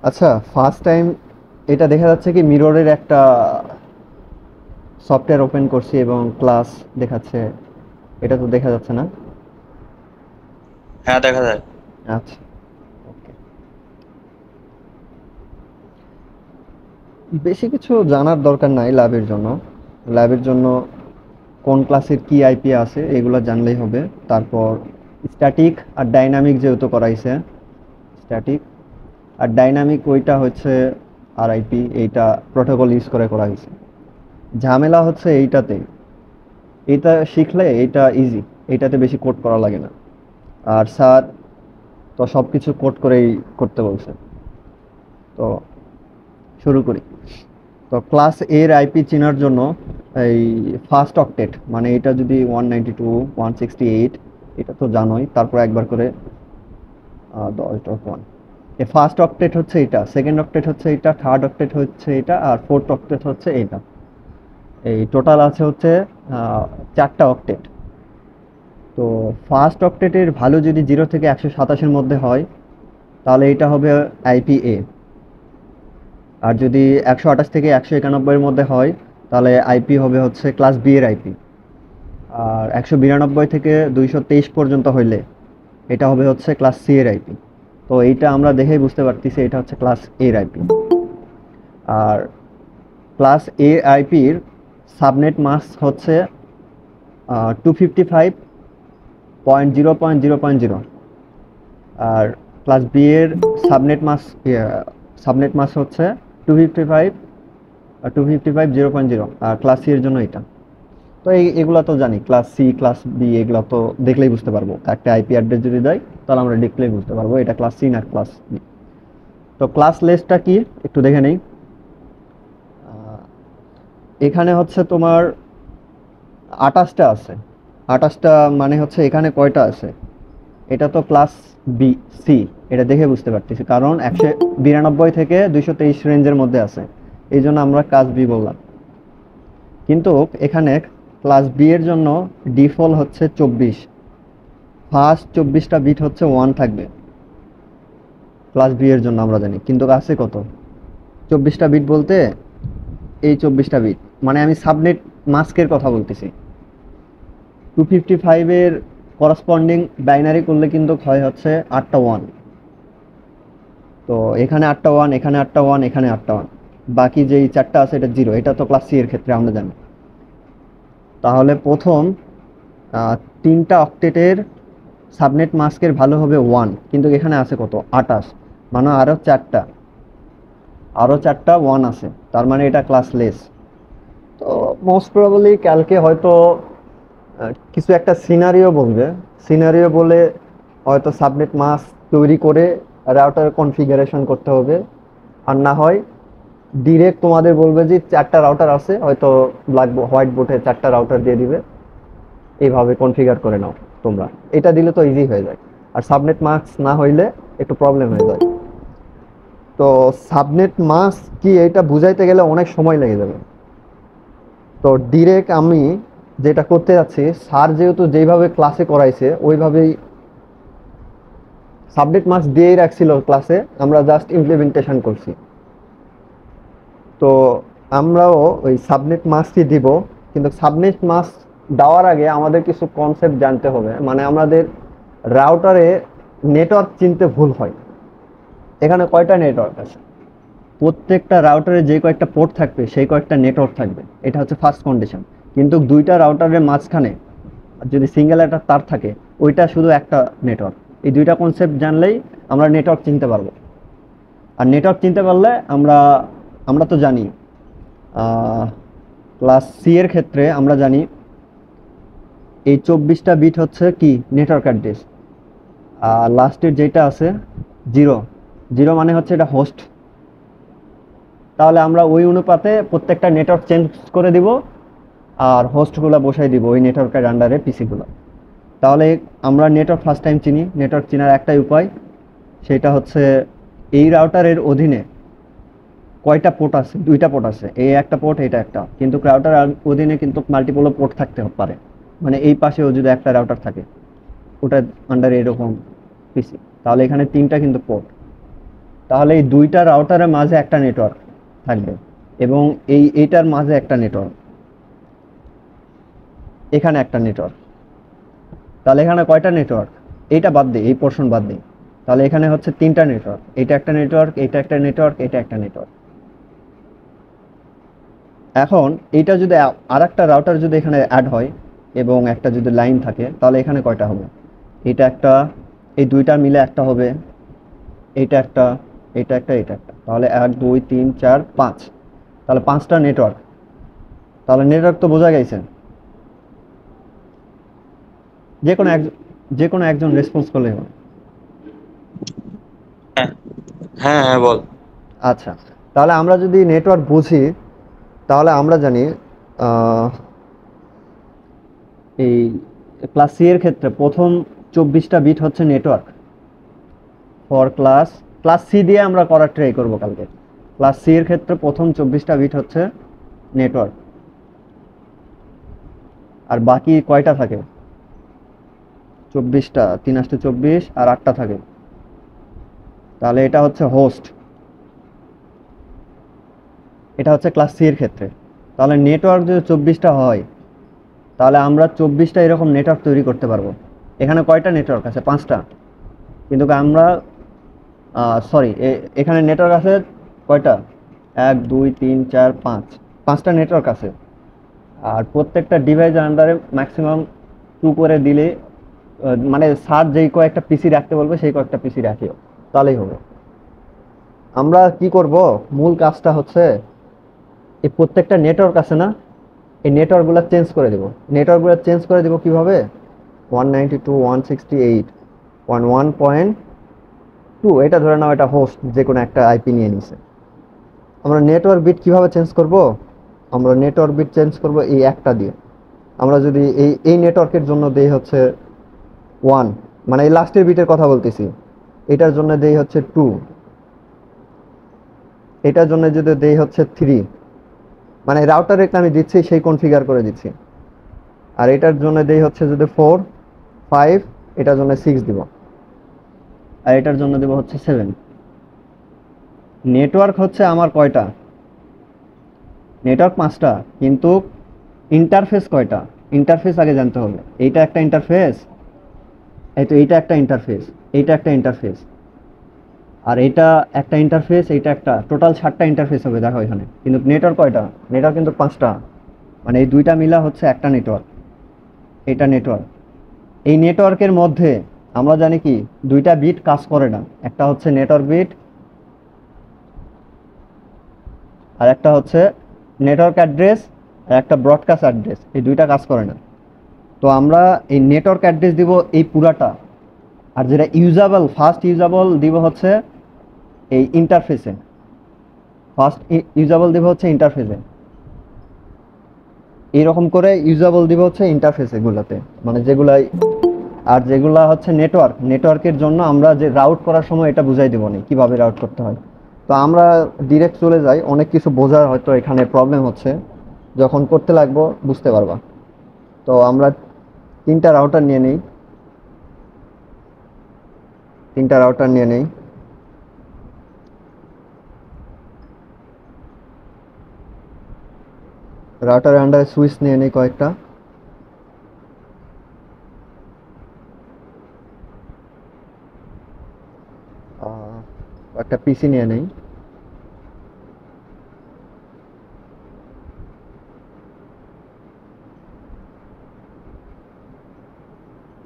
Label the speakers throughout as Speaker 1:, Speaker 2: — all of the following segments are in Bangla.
Speaker 1: আচ্ছা, ফার্স্ট টাইম এটা দেখা যাচ্ছে কি মিররের একটা সফটওয়্যার ওপেন করছি এবং ক্লাস দেখাচ্ছে। এটা তো দেখা যাচ্ছে না?
Speaker 2: হ্যাঁ, দেখা যায়।
Speaker 1: আচ্ছা, ওকে। বেশি কিছু জানার দরকার নাই ল্যাবের জন্য। ল্যাবের জন্য কোন ক্লাসের কি আইপি আছে এগুলো জানলেই হবে। তারপর স্ট্যাটিক আর ডাইনামিক যেহেতু করাইছে, স্ট্যাটিক আর ডাইনামিক ওইটা হচ্ছে আর আইপি এইটা প্রোটোকল ইউজ করে করা হয়েছে। ঝামেলা হচ্ছে এইটাতে, এটা শিখলে এটা ইজি, এটাতে বেশি কোড করা লাগে না। আর স্যার তো সব কিছু কোড করেই করতে বলছে। তো শুরু করি। তো ক্লাস এর আইপি চেনার জন্য এই ফার্স্ট অক্টেট মানে এটা যদি 192 168, এটা তো জানোই। তারপর একবার করে 10.1, এই ফার্স্ট অক্টেট হচ্ছে এটা, সেকেন্ড অক্টেট হচ্ছে এটা, থার্ড অক্টেট হচ্ছে এটা, আর ফোর্থ অক্টেট হচ্ছে এটা। এই টোটাল আছে হচ্ছে 4টা অক্টেট। তো ফার্স্ট অক্টেটের ভ্যালু যদি 0 থেকে 127-এর মধ্যে হয় তাহলে এটা হবে আইপি এ। আর যদি 128 থেকে 191-এর মধ্যে হয় তাহলে আইপি হবে হচ্ছে ক্লাস বি এর আইপি। আর 192 থেকে 223 পর্যন্ত হইলে এটা হবে হচ্ছে ক্লাস সি এর আইপি। তো এইটা আমরা দেখেই বুঝতে পারতেছি এটা হচ্ছে ক্লাস এর আইপি। আর ক্লাস এ আইপির সাবনেট মাস্ক হচ্ছে 255.0.0.0। আর ক্লাস বি এর সাবনেট মাস সাবনেট মাস হচ্ছে 255 আর ক্লাস সি এর জন্য এটা। তো এগুলা তো জানি, ক্লাস সি ক্লাস বি এগুলা তো দেখলেই বুঝতে পারবো। একটা আইপি অ্যাড্রেস যদি দেয় তাহলে আমরা দেখলেই বুঝতে পারবো এটা ক্লাস সি না ক্লাস বি। তো ক্লাস লিস্টটা কি একটু দেখে নেই। এখানে হচ্ছে তোমার 28টা আছে। 28টা মানে হচ্ছে এখানে কয়টা আছে, এটা তো ক্লাস বি সি, এটা দেখে বুঝতে পারতেছি কারণ 192 থেকে 223 রেঞ্জের মধ্যে আছে, এই জন্য আমরা ক্লাস বি বললাম। কিন্তু এখানে ক্লাস বি এর জন্য ডিফল্ট হচ্ছে 24। ফার্স্ট 24টা বিট হচ্ছে 1 থাকবে ক্লাস বি এর জন্য আমরা জানি, কিন্তু আছে কত 24টা বিট বলতে এই 24টা বিট মানে আমি সাবনেট মাস্কের কথা বলতেছি। 255 এর করসপন্ডিং বাইনারি করলে কিন্তু হয় হচ্ছে 8টা 1। তো এখানে 8টা 1, এখানে 8টা 1, এখানে 8টা 1, বাকি যেই 4টা আছে এটা 0। এটা তো ক্লাস সি এর ক্ষেত্রে আমরা জানি। তাহলে প্রথম 3টা অক্টেটের সাবনেট মাস্কের ভালো হবে 1, কিন্তু এখানে আছে কত 28, মানে আরও চারটা 1 আছে, তার মানে এটা ক্লাস লেস। তো মোস্ট প্রবাবলি কালকে হয়তো কিছু একটা সিনারিও বলবে। সিনারিও বলে হয়তো সাবনেট মাস্ক তৈরি করে রাউটার কনফিগারেশন করতে হবে। আর না হয় ডিরেক্ট তোমাদের বলবে যে 4টা রাউটার আছে, হয়তো ব্ল্যাক হোয়াইট বোর্ডে 4টা রাউটার দিয়ে দিবে, এইভাবে কনফিগার করে নাও তোমরা। এটা দিলে তো ইজি হয়ে যায়। আর সাবনেট মাস্ক না হইলে একটু প্রবলেম হয়ে যায়। তো সাবনেট মাস্ক কি এটা বুঝাইতে গেলে অনেক সময় লেগে যাবে। তো ডিরেক্ট আমি যেটা করতে যাচ্ছি, স্যার যেহেতু যেইভাবে ক্লাসে করাইছে ওইভাবেই সাবনেট মাস্ক দিয়েই রাখছিল ক্লাসে, আমরা জাস্ট ইমপ্লিমেন্টেশন করছি। তো আমরাও ওই সাবনেট মাস্কই দিব, কিন্তু সাবনেট মাস্ক দেওয়ার আগে আমাদের কিছু কনসেপ্ট জানতে হবে। মানে আমাদের রাউটারে নেটওয়ার্ক চিনতে ভুল হয়। এখানে কয়টা নেটওয়ার্ক আছে, প্রত্যেকটা রাউটারে যে কয়েকটা পোর্ট থাকবে সেই কয়েকটা নেটওয়ার্ক থাকবে, এটা হচ্ছে ফার্স্ট কন্ডিশন। কিন্তু দুইটা রাউটারের মাঝখানে যদি সিঙ্গেল একটা তার থাকে ওইটা শুধু একটা নেটওয়ার্ক। এই দুইটা কনসেপ্ট জানলেই আমরা নেটওয়ার্ক চিনতে পারবো। আর নেটওয়ার্ক চিনতে পারলে আমরা আমরা তো জানি ক্লাস সি এর ক্ষেত্রে আমরা জানি এই 24টা বিট হচ্ছে কি নেটওয়ার্ক অ্যাড্রেস। আর লাস্টের যেটা আছে 0, 0 মানে হচ্ছে এটা হোস্ট। তাহলে আমরা ওই অনুপাতে প্রত্যেকটা নেটওয়ার্ক চেঞ্জ করে দিব আর হোস্টগুলো বসাই দিব ওই নেটওয়ার্কের আন্ডারে পিসিগুলো। তাহলে আমরা নেটওয়ার্ক ফার্স্ট টাইম চিনি। নেটওয়ার্ক চেনার একটাই উপায়, সেটা হচ্ছে এই রাউটারের অধীনে কয়টা পোর্ট আছে, দুইটা পোর্ট আছে, এই একটা পোর্ট এটা একটা, কিন্তু রাউটার অধীনে কিন্তু মাল্টিপল পোর্ট থাকতে পারে। মানে এই পাশেও যদি একটা রাউটার থাকে ওটার আন্ডারে এরকম পিসি, তাহলে এখানে 3টা কিন্তু পোর্ট। তাহলে এই দুইটা রাউটারের মাঝে একটা নেটওয়ার্ক থাকবে, এবং এইটার মাঝে একটা নেটওয়ার্ক, এখানে একটা নেটওয়ার্ক। তাহলে এখানে কয়টা নেটওয়ার্ক? এইটা বাদ দিই, এই পোর্শন বাদ দিই। তাহলে এখানে হচ্ছে তিনটা নেটওয়ার্ক, এটা একটা নেটওয়ার্ক, এটা একটা নেটওয়ার্ক, এটা একটা নেটওয়ার্ক। এখন এইটা যদি আরেকটা রাউটার যদি এখানে অ্যাড হয় এবং একটা যদি লাইন থাকে, তাহলে এখানে কয়টা হবে? এটা একটা, এই দুইটা মিলে একটা হবে, এইটা একটা, এটা একটা, এটা একটা। তাহলে 1 2 3 4 5, তাহলে 5টা নেটওয়ার্ক। তাহলে নেটওয়ার্ক তো বোঝা গেছে। যে কোনো এক, যে কোনো একজন রেসপন্স করলেই হবে।
Speaker 2: হ্যাঁ হ্যাঁ হ্যাঁ বল।
Speaker 1: আচ্ছা, তাহলে আমরা যদি নেটওয়ার্ক বুঝি, তাহলে আমরা জানি আহ, এই ক্লাস সি এর ক্ষেত্রে প্রথম 24টা বিট হচ্ছে network for class, class C দিয়ে আমরা করার ট্রাই করবো কালকে। ক্লাস সি এর ক্ষেত্রে প্রথম 24টা বিট হচ্ছে নেটওয়ার্ক। আর বাকি কয়টা থাকে? 24টা, 3 8 24, আর 8টা থাকে। তাহলে এটা হচ্ছে হোস্ট, এটা হচ্ছে ক্লাস সি এর ক্ষেত্রে। তাহলে নেটওয়ার্ক যদি 24টা হয়, তাহলে আমরা 24টা এরকম নেটওয়ার্ক তৈরি করতে পারবো। এখানে কয়টা নেটওয়ার্ক আছে? 5টা। কিন্তু আমরা, সরি, এখানে নেটওয়ার্ক আছে কয়টা? 1 2 3 4 5, 5টা নেটওয়ার্ক আছে। আর প্রত্যেকটা ডিভাইসের আন্ডারে ম্যাক্সিমাম 2 করে দিলে, মানে স্যার যেই কয়েকটা পিসি রাখতে বলবে সেই কয়েকটা পিসি রাখিও, তাহলেই হবে। আমরা কি করব, মূল কাজটা হচ্ছে এই প্রত্যেকটা নেটওয়ার্ক আছে না, এই নেটওয়ার্কগুলো চেঞ্জ করে দেব। নেটওয়ার্কগুলো চেঞ্জ করে দেব কিভাবে? 192.168.1.2, এটা ধরে নাও এটা হোস্ট, যে কোনো একটা আইপি নিয়ে নিছে। আমরা নেটওয়ার্ক বিট কিভাবে চেঞ্জ করব? আমরা নেটওয়ার্ক বিট চেঞ্জ করব এই একটা দিয়ে। আমরা যদি এই নেটওয়ার্কের জন্য দেই হচ্ছে 1, মানে এই লাস্টের বিটের কথা বলতেছি, এটার জন্য দেই হচ্ছে 2, এটার জন্য যদি দেই হচ্ছে 3, মানে রাউটারে আমি দিচ্ছি সেই কনফিগার করে দিচ্ছি। আর এটার জন্য দেই হচ্ছে যদি 4 5, এটার জন্য 6 দিব, আর এটার জন্য দেব হচ্ছে 7। নেটওয়ার্ক হচ্ছে আমার কয়টা? নেটওয়ার্ক 5টা, কিন্তু ইন্টারফেস কয়টা? ইন্টারফেস আগে জানতে হবে। এইটা একটা ইন্টারফেস, এই তো এইটা একটা ইন্টারফেস, এইটা একটা ইন্টারফেস, আর এটা একটা ইন্টারফেস, এইটা একটা, টোটাল 7টা ইন্টারফেস হবে দেখো এখানে। কিন্তু নেটওয়ার্ক কয়টা? নেটওয়ার্ক কিন্তু 5টা, মানে এই দুইটা মিলা হচ্ছে একটা নেটওয়ার্ক। এটা নেটওয়ার্ক। এই নেটওয়ার্কের মধ্যে আমরা জানি কি দুইটা বিট কাজ করে না, একটা হচ্ছে নেটওয়ার্ক বিট, আর একটা হচ্ছে নেটওয়ার্ক অ্যাড্রেস, আর একটা ব্রডকাস্ট অ্যাড্রেস, এই দুইটা কাজ করে না। তো আমরা এই নেটওয়ার্ক অ্যাড্রেস দিব এই পুরাটা, আর যেটা ইউজাবল, ফার্স্ট ইউজাবল দিব হচ্ছে এই ইন্টারফেসে, ফার্স্ট ইউজাবল দিব হচ্ছে ইন্টারফেসে। এইরকম করে ইউজাবল দিব হচ্ছে ইন্টারফেসে গুলাতে, মানে যেগুলাই। আর যেগুলা হচ্ছে নেটওয়ার্ক, নেটওয়ার্কের জন্য আমরা যে রাউট করার সময় এটা বুঝাই দেবো না কিভাবে রাউট করতে হয়। তো আমরা ডিরেক্ট চলে যাই, অনেক কিছু বোঝার হয়তো এখানে প্রবলেম হচ্ছে, যখন করতে লাগবো বুঝতে পারবা। তো আমরা তিনটা রাউটার নিয়ে নেই, তিনটা রাউটার নিয়ে নেই। রাউটার আন্ডারে সুইচ নিয়ে নেই কয়েকটা, একটা পিসি নিয়ে নেই।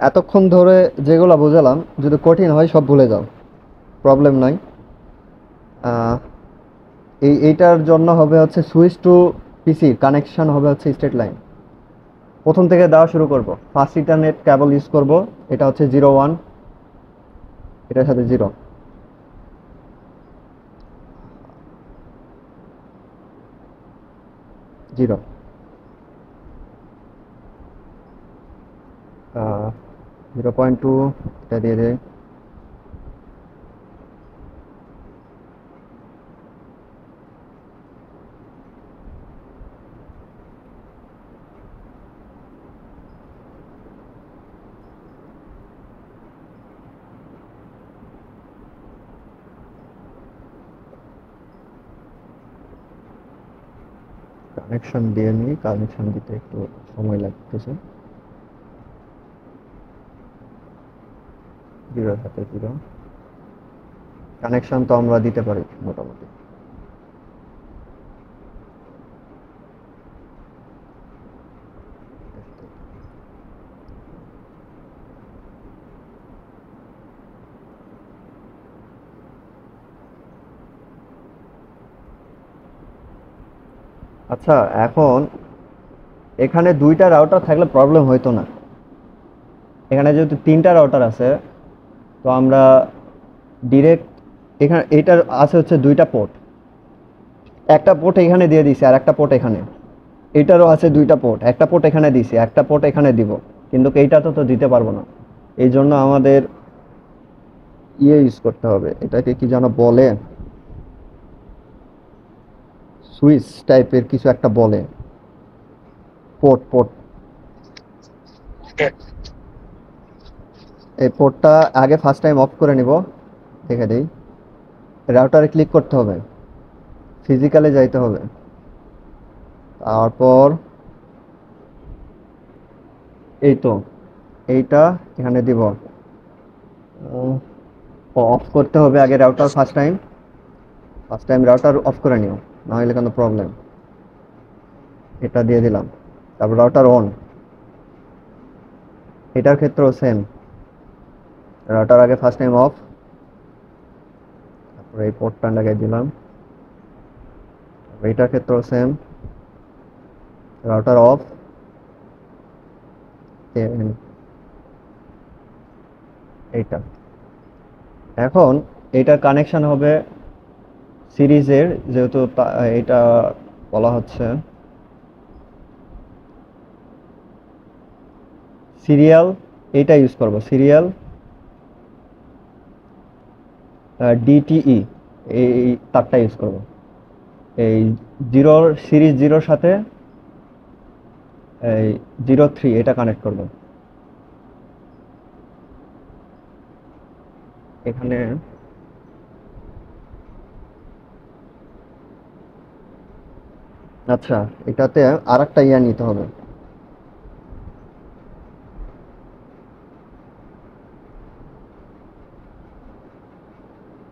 Speaker 1: এতক্ষণ ধরে যেগুলো বোঝালাম যদি কঠিন হয় সব ভুলে যাও, প্রবলেম নাই। আহ, এইটার জন্য হবে হচ্ছে সুইচ টু পিসি কানেকশন হবে হচ্ছে স্ট্রেট লাইন। প্রথম থেকে দেওয়া শুরু করব। ফার্স্ট ইন্টারনেট কেবল ইউজ করব, এটা হচ্ছে 01, এটার সাথে 0, 0, 0.2, এটা দিয়ে দেয়। কানেকশন দিয়ে নিই, কানেকশন দিতে একটু সময় লাগতেছে। 0 কানেকশন তো আমরা দিতে পারি মোটামুটি। আচ্ছা, এখন এখানে 2টা রাউটার থাকলে প্রবলেম হইতো না। এখানে যেহেতু 3টা রাউটার আছে, তো আমরা ডিরেক্ট এখানে এটার আছে হচ্ছে 2টা পোর্ট। একটা পোর্ট এখানে দিয়ে দিছি আর একটা পোর্ট এখানে। এটারও আছে 2টা পোর্ট, একটা পোর্ট এখানে দিছি, একটা পোর্ট এখানে দিব। কিন্তু এইটাতে তো দিতে পারবো না। এই জন্য আমাদের ইউজ করতে হবে, এটাকে কি যেন বলে, সুইচ টাইপের কিছু একটা বলে। পোর্ট পোর্ট এই পোর্টটা আগে ফার্স্ট টাইম অফ করে নিব। দেখে দিই, রাউটারে ক্লিক করতে হবে, ফিজিক্যালে যাইতে হবে, তারপর এই তো এইটা এখানে দিব। অফ করতে হবে আগে router first time router of করে নিও, না হলে কোনো প্রবলেম। এটা দিয়ে দিলাম, তারপর রাউটার অন। এটার ক্ষেত্রেও সেম, রাউটার আগে ফার্স্ট টাইম অফ, তারপরে এই পোর্টটা লাগাই দিলাম। এটার ক্ষেত্রেও সেম, রাউটার অফ, এইটা। এখন এটার কানেকশন হবে সিরিজের, যেহেতু এটা বলা হচ্ছে সিরিয়াল, এইটা ইউজ করব, সিরিয়াল ডিটিই, এই তারটা ইউজ করব। এই জিরোর সিরিজ জিরোর সাথে এই 03 এটা কানেক্ট করব এখানে। আচ্ছা, এটাতে আর একটা ইয়া নিতে হবে।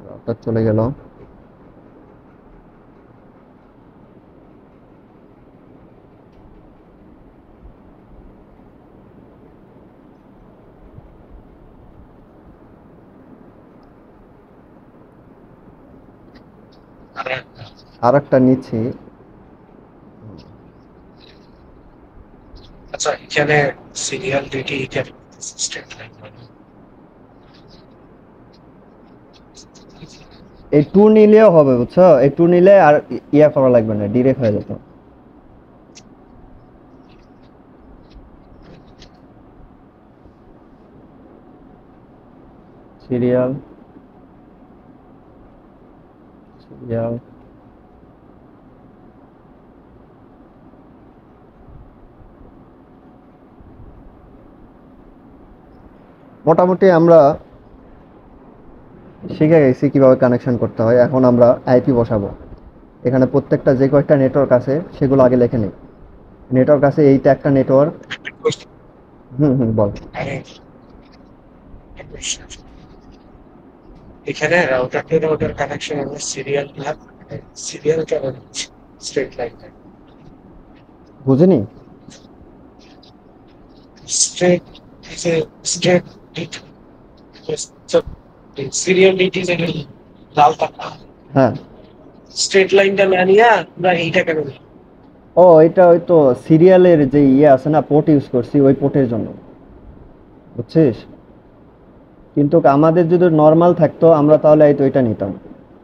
Speaker 1: রাউটার চলে গেল। আর একটা নিচ্ছি।
Speaker 3: আচ্ছা, এখানে সিরিয়াল ডিটি এখানে স্টেট লাইন
Speaker 1: এই টু নিলেও হবে, বুঝছো? এই টু নিলে আর ইয়া করা লাগবে না, ডিরেক্ট হয়ে যেত। সিরিয়াল সিরিয়াল মোটামুটি আমরা শিখে গেছি কিভাবে কানেকশন করতে হয়। এখন আমরা আইপি বসাবো। এখানে প্রত্যেকটা যে কয়েকটা নেটওয়ার্ক আছে সেগুলো আগে লিখে নিই। নেটওয়ার্ক আছে, এইটা একটা নেটওয়ার্ক। হুম হুম, বল।
Speaker 3: এখানে রাউটার টু রাউটার কানেকশন হবে সিরিয়াল না, সিরিয়াল কেন স্ট্রেট লাইন
Speaker 1: বুঝিনি।
Speaker 3: Straight straight DT serial DT যেটা লাল তার
Speaker 1: হ্যাঁ।
Speaker 3: স্ট্রেট লাইনটা না নিয়ে আমরা এইটা কেন নিই?
Speaker 1: ও, এটা ওই তো সিরিয়ালের যে ইয়ে আছে না, পোর্ট ইউজ করছি ওই পোর্টের জন্য, বুঝছিস? কিন্তু আমাদের যদি নর্মাল থাকতো আমরা তাহলে এই তো এটা নিতাম,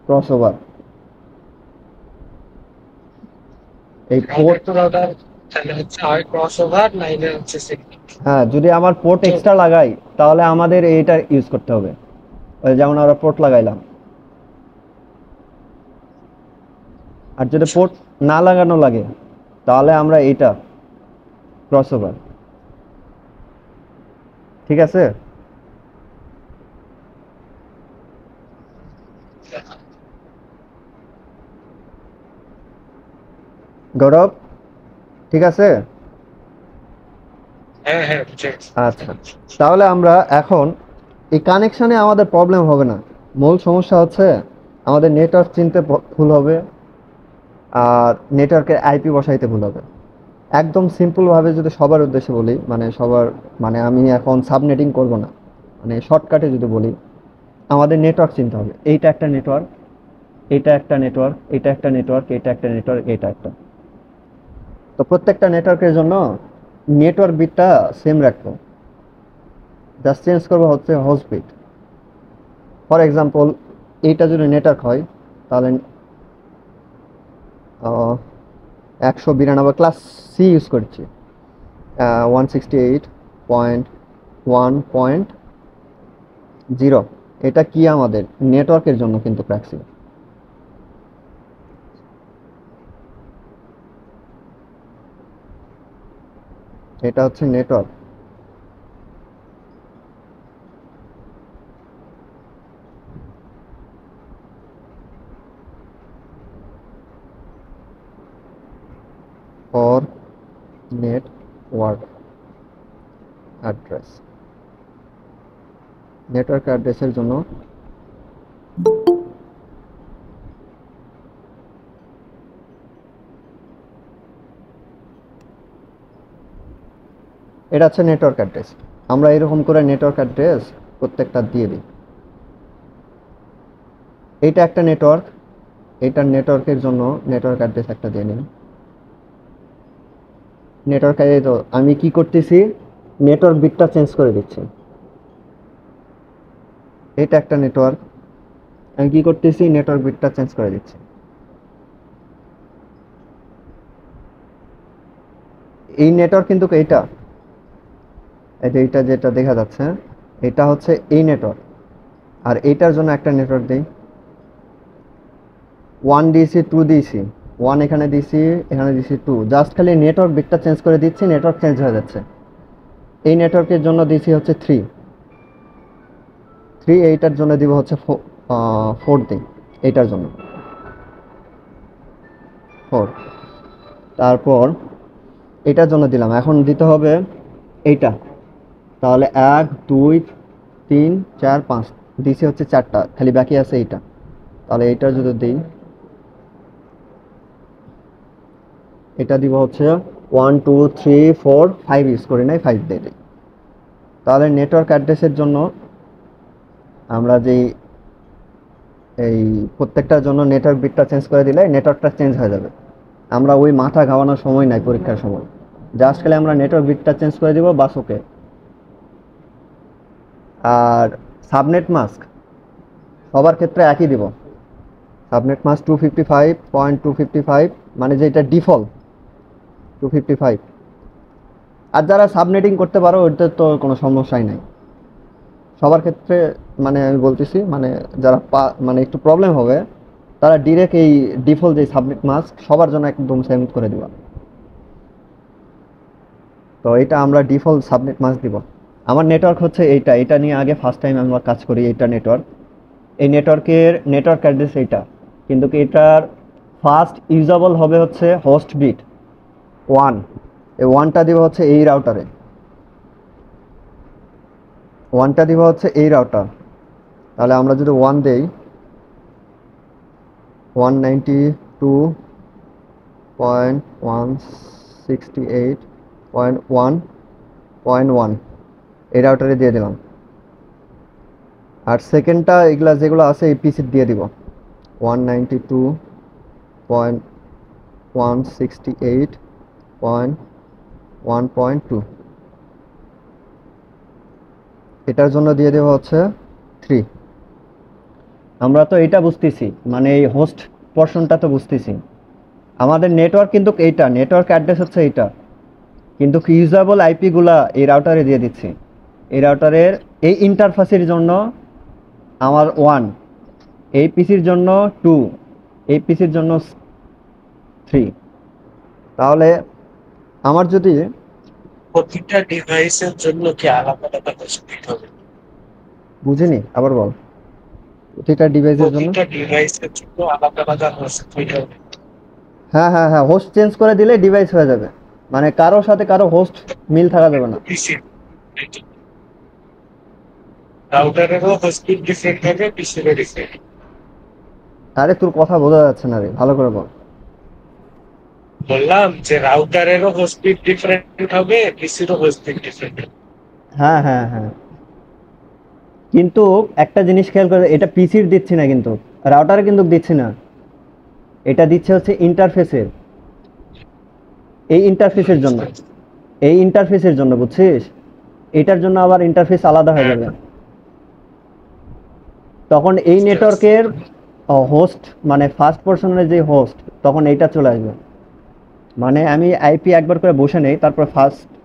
Speaker 1: ক্রস ওভার। এই
Speaker 3: রাউটার
Speaker 1: পোর্ট,
Speaker 3: টু রাউটার তাহলে হচ্ছে হয় ক্রস ওভার নাইলে হচ্ছে সিরিয়াল।
Speaker 1: হ্যাঁ, যদি আমার পোর্ট
Speaker 3: তো
Speaker 1: এক্সট্রা লাগাই তাহলে আমাদের এইটা ইউজ করতে হবে। ওই যেমন আমরা পোর্ট লাগাইলাম। আর যদি পোর্ট না লাগানো লাগে তাহলে আমরা এইটা ক্রস ওভার। ঠিক আছে? গৌরব, ঠিক আছে?
Speaker 3: হ্যাঁ হ্যাঁ বুঝে গেছি।
Speaker 1: আচ্ছা, তাহলে আমরা এখন এই কানেকশনে আমাদের প্রবলেম হবে না। মূল সমস্যা হচ্ছে আমাদের নেটওয়ার্ক চিনতে ভুল হবে, আর নেটওয়ার্কের আইপি বসাইতে ভুল হবে। একদম সিম্পল ভাবে যদি সবার উদ্দেশ্যে বলি, মানে সবার, মানে আমি এখন সাবনেটিং করব না, মানে শর্টকাটে যদি বলি, আমাদের নেটওয়ার্ক চিনতে হবে। এইটা একটা নেটওয়ার্ক, এটা একটা নেটওয়ার্ক, এটা একটা নেটওয়ার্ক, এটা একটা নেটওয়ার্ক, এটা একটা। তো প্রত্যেকটা নেটওয়ার্কের জন্য নেটওয়ার্ক বিটটা সেম রাখবো, জাস্ট চেঞ্জ করবো হচ্ছে হোস্ট বিট। ফর এক্সাম্পল, এইটা যদি নেটওয়ার্ক হয় তাহলে 192 ক্লাস সি ইউজ করছি, 168.1.0। এটা কি আমাদের নেটওয়ার্কের জন্য কিন্তু রাখছি। এটা হচ্ছে network. For network address, network অ্যাড্রেসের জন্য এটা হচ্ছে নেটওয়ার্ক অ্যাড্রেস। আমরা এরকম করে নেটওয়ার্ক অ্যাড্রেস প্রত্যেকটা দিয়ে দিই। এইটা একটা নেটওয়ার্ক, এইটার নেটওয়ার্কের জন্য নেটওয়ার্ক অ্যাড্রেস একটা দিয়ে নিন। নেটওয়ার্ক, তো আমি কি করতেছি, নেটওয়ার্ক বিটটা চেঞ্জ করে দিচ্ছি। এটা একটা নেটওয়ার্ক, আমি কি করতেছি, নেটওয়ার্ক বিটটা চেঞ্জ করে দিচ্ছি। এই নেটওয়ার্ক কিন্তু এইটা, এই যে এইটা যেটা দেখা যাচ্ছে, এটা হচ্ছে এই নেটওয়ার্ক। আর এইটার জন্য একটা নেটওয়ার্ক দিই, 1 দিয়েছি, 2 দিয়েছি, 1 এখানে দিয়েছি, এখানে দিয়েছি 2, জাস্ট খালি নেটওয়ার্ক বিটটা চেঞ্জ করে দিচ্ছি, নেটওয়ার্ক চেঞ্জ হয়ে যাচ্ছে। এই নেটওয়ার্কের জন্য দিয়েছি হচ্ছে 3, এইটার জন্য দিব হচ্ছে 4 দিই, এইটার জন্য 4। তারপর এটার জন্য দিলাম, এখন দিতে হবে এইটা। তাহলে 1 2 3 4 5 দিছি হচ্ছে 4টা, খালি বাকি আছে এইটা। তাহলে এইটা যদি দিই, এটা দিব হচ্ছে 1 2 3 4 5 ইউজ করি নাই, 5 দিয়ে দিই। তাহলে নেটওয়ার্ক অ্যাড্রেসের জন্য আমরা যেই এই প্রত্যেকটার জন্য নেটওয়ার্ক বিটটা চেঞ্জ করে দিলে নেটওয়ার্কটা চেঞ্জ হয়ে যাবে। আমরা ওই মাথা ঘামানোর সময় নাই পরীক্ষার সময়, জাস্ট খালি আমরা নেটওয়ার্ক বিটটা চেঞ্জ করে দিব, বাস ওকে। আর সাবনেট মাস্ক সবার ক্ষেত্রে একই দিব, সাবনেট মাস্ক 255.255, মানে যেটা ডিফল্ট 255। আর যারা সাবনেটিং করতে পারো ওদের তো কোনো সমস্যাই নাই, সবার ক্ষেত্রে। মানে আমি বলতেছি, মানে যারা মানে একটু প্রবলেম হবে তারা ডিরেক্ট এই ডিফল্ট যে সাবনেট মাস্ক সবার জন্য একদম সেম করে দিবা। তো এটা আমরা ডিফল্ট সাবনেট মাস্ক দিব। আমার নেটওয়ার্ক হচ্ছে এইটা, এটা নিয়ে আগে ফার্স্ট টাইম আমরা কাজ করি। এইটা নেটওয়ার্ক, এই নেটওয়ার্কের নেটওয়ার্ক অ্যাড্রেস এইটা, কিন্তু কি এটার ফার্স্ট ইউজেবল হবে হচ্ছে হোস্ট বিট 1। এই 1টা দিব হচ্ছে এই রাউটারে, 1টা দিব হচ্ছে এই রাউটার। তাহলে আমরা যদি 1 দেই, 192.168.1.1 এই রাউটারে দিয়ে দিলাম। আর সেকেন্ডটা এগুলা যেগুলো আছে এই পিসি দিয়ে দিব, 192.168.1.2 এটার জন্য দিয়ে দেবো হচ্ছে 3। আমরা তো এটা বুঝতেছি, মানে এই হোস্ট পোর্শনটা তো বুঝতেছি। আমাদের নেটওয়ার্ক কিন্তু এইটা, নেটওয়ার্ক অ্যাড্রেস হচ্ছে এইটা, কিন্তু ইউজেবল আইপি গুলা এই রাউটারে দিয়ে দিচ্ছি। এই রাউটারের এই ইন্টারফেসের জন্য আমার 1, এই পিসির জন্য 2, এই পিসির জন্য 3। তাহলে আমার যদি
Speaker 3: প্রতিটা ডিভাইসের জন্য কি আলাদা আলাদা স্পিড হবে?
Speaker 1: বুঝিনি, আবার বল। প্রতিটা ডিভাইসের জন্য,
Speaker 3: প্রতিটা ডিভাইসের জন্য আলাদা আলাদা স্পিড হবে।
Speaker 1: হ্যাঁ হ্যাঁ হ্যাঁ, হোস্ট চেঞ্জ করে দিলে ডিভাইস হয়ে যাবে, মানে কারোর সাথে কারো হোস্ট মিল থাকা যাবে না।
Speaker 3: পিসি রাউটারেরও স্পিড ডিফারেন্ট হবে, পিসিরও ডিফারেন্ট।
Speaker 1: আরে তোর কথা বোঝা যাচ্ছে না রে, ভালো করে বল।
Speaker 3: বললাম যে রাউটারেরও স্পিড ডিফারেন্ট হবে, পিসিরও স্পিড ডিফারেন্ট হবে।
Speaker 1: হ্যাঁ হ্যাঁ হ্যাঁ, কিন্তু একটা জিনিস খেয়াল করে, এটা পিসির দিচ্ছি না কিন্তু, রাউটারে কিন্তু দিচ্ছি না, এটা দিচ্ছে হচ্ছে ইন্টারফেসের, এই ইন্টারফেসের জন্য, এই ইন্টারফেসের জন্য, বুঝছিস? এটার জন্য আবার ইন্টারফেস আলাদা হয়ে
Speaker 3: হ্যাঁ,
Speaker 1: যাবে। তখন এই
Speaker 3: বুঝতে পারছি।
Speaker 1: নেটওয়ার্কের হোস্ট, মানে ফার্স্ট পারসনের যে হোস্ট, তখন এইটা চলে আসবে। মানে আমি আইপি একবার করে বসে নেই, তারপর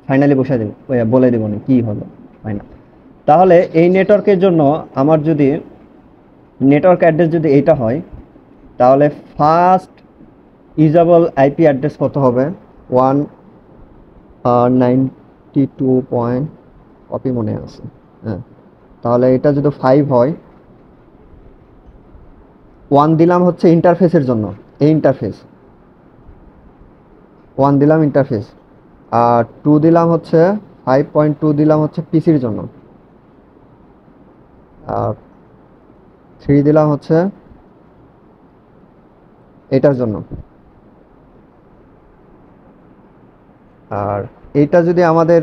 Speaker 1: ফাইনালি বসে দেব, বলে দেবো না কি হলো ফাইনাল। তাহলে এই নেটওয়ার্কের জন্য আমার যদি নেটওয়ার্ক অ্যাড্রেস যদি এইটা হয়, তাহলে ফার্স্ট ইউজাবল আইপি অ্যাড্রেস কত হবে? 192. কপি মনে আছে, হ্যাঁ। তাহলে এটা যদি 5 হয়, 1 দিলাম হচ্ছে ইন্টারফেসের জন্য, এই ইন্টারফেস 1 দিলাম ইন্টারফেস, আর 2 দিলাম হচ্ছে 5.2 দিলাম হচ্ছে পিসির জন্য, আর 3 দিলাম হচ্ছে এটার জন্য। আর এইটা যদি আমাদের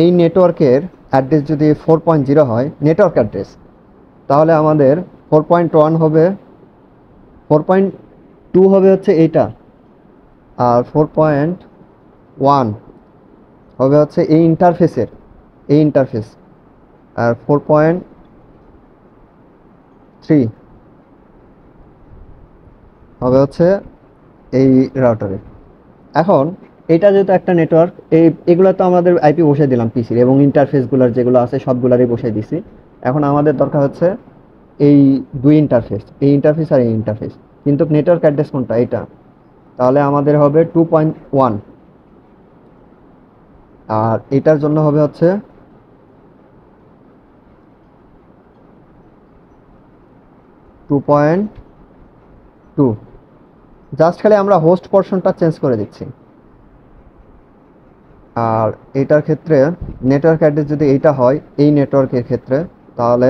Speaker 1: এই নেটওয়ার্কের অ্যাড্রেস যদি 4.0 হয় নেটওয়ার্ক অ্যাড্রেস, তাহলে আমাদের 4.1 হবে, 4.2 হবে হচ্ছে এইটা, আর 4.1 হবে হচ্ছে এই ইন্টারফেসের, এই ইন্টারফেস, আর 4.3 হবে হচ্ছে এই রাউটারে। এখন এটা যেহেতু একটা নেটওয়ার্ক, এগুলো তো আমাদের আইপি বসে দিলাম পিসির, এবং ইন্টারফেসগুলোর যেগুলো আছে সবগুলারই বসে দিছি। এখন আমাদের দরকার হচ্ছে এই দুই ইন্টারফেস, এই ইন্টারফেস আর এই ইন্টারফেস, কিন্তু নেটওয়ার্ক অ্যাড্রেস কোনটা? এটা। তাহলে আমাদের হবে 2.1, আর এটার জন্য হবে হচ্ছে 2.2। জাস্ট খালি আমরা হোস্ট পোর্শনটা চেঞ্জ করে দিচ্ছি। আর এটার ক্ষেত্রে নেটওয়ার্ক অ্যাড্রেস যদি এইটা হয় এই নেটওয়ার্কের ক্ষেত্রে, তাহলে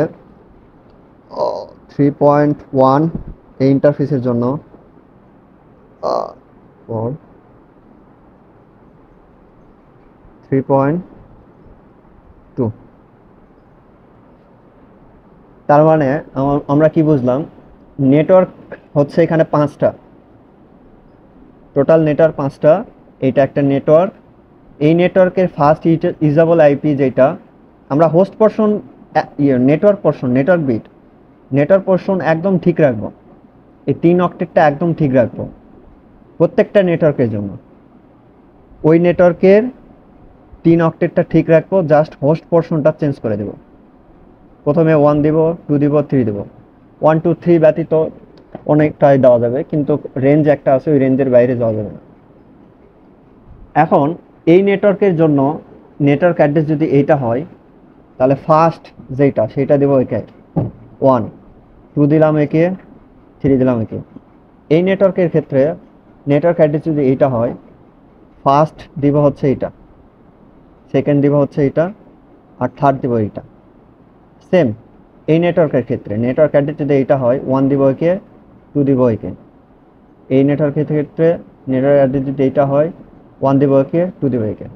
Speaker 1: 3.1 এই ইন্টারফেসের জন্য, 3.2। তার মানে আমরা কি বুঝলাম? নেটওয়ার্ক হচ্ছে এখানে 5টা, টোটাল নেটওয়ার্ক 5টা। এটা একটা নেটওয়ার্ক, এই নেটওয়ার্কের ফার্স্ট ইউজাবল আইপি যেটা, আমরা host portion, network portion, network portion একদম ঠিক রাখবো, এই 3 অক্টেটটা একদম ঠিক রাখবো প্রত্যেকটা নেটওয়ার্কের জন্য। ওই নেটওয়ার্কের 3 অক্টেটটা ঠিক রাখবো, জাস্ট হোস্ট পোর্শনটা চেঞ্জ করে দেবো। প্রথমে 1 দিব, 2 দিব, 3 দিব। 1 2 3 ব্যতীত অনেকটাই দেওয়া যাবে, কিন্তু রেঞ্জ একটা আছে, ওই রেঞ্জের বাইরে যাওয়া যাবে না। এখন এই নেটওয়ার্কের জন্য নেটওয়ার্ক অ্যাড্রেস যদি এইটা হয়, তাহলে ফার্স্ট যেটা সেটা দেবো একে 1, 2 দিলাম একে, 3 দিলাম একে। এই নেটওয়ার্কের ক্ষেত্রে নেটওয়ার্ক অ্যাড্রেস যদি এইটা হয়, ফার্স্ট দিব হচ্ছে এইটা, সেকেন্ড দিব হচ্ছে এইটা, আর থার্ড দিব এইটা। সেম এই নেটওয়ার্কের ক্ষেত্রে নেটওয়ার্ক অ্যাড্রেস যদি এইটা হয়, 1 দিব একে, 2 দিব একে। এই নেটওয়ার্কের ক্ষেত্রে নেটওয়ার্ক অ্যাড্রেস যদি এইটা হয়, 1 দিব একে, 2 দিব একে।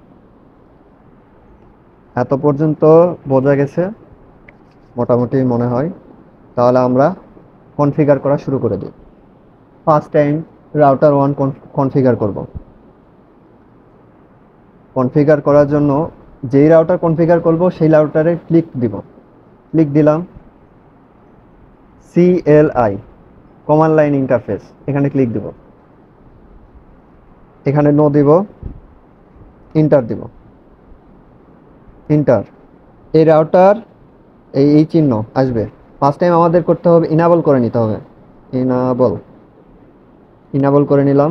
Speaker 1: এত পর্যন্ত বোঝা গেছে মোটামুটি মনে হয়। তাহলে আমরা কনফিগার করা শুরু করে দিই। ফার্স্ট টাইম রাউটার 1 কনফিগার করব। কনফিগার করার জন্য যেই রাউটার কনফিগার করব সেই রাউটারে ক্লিক দিলাম, CLI কমান্ড লাইন ইন্টারফেস, এখানে ক্লিক দিব, এখানে নো দিব, ইন্টার দিব, ইন্টার। এই রাউটার এই চিহ্ন আসবে। ফার্স্ট টাইম আমাদের করতে হবে ইনাবল করে নিতে হবে, ইনাবল করে নিলাম।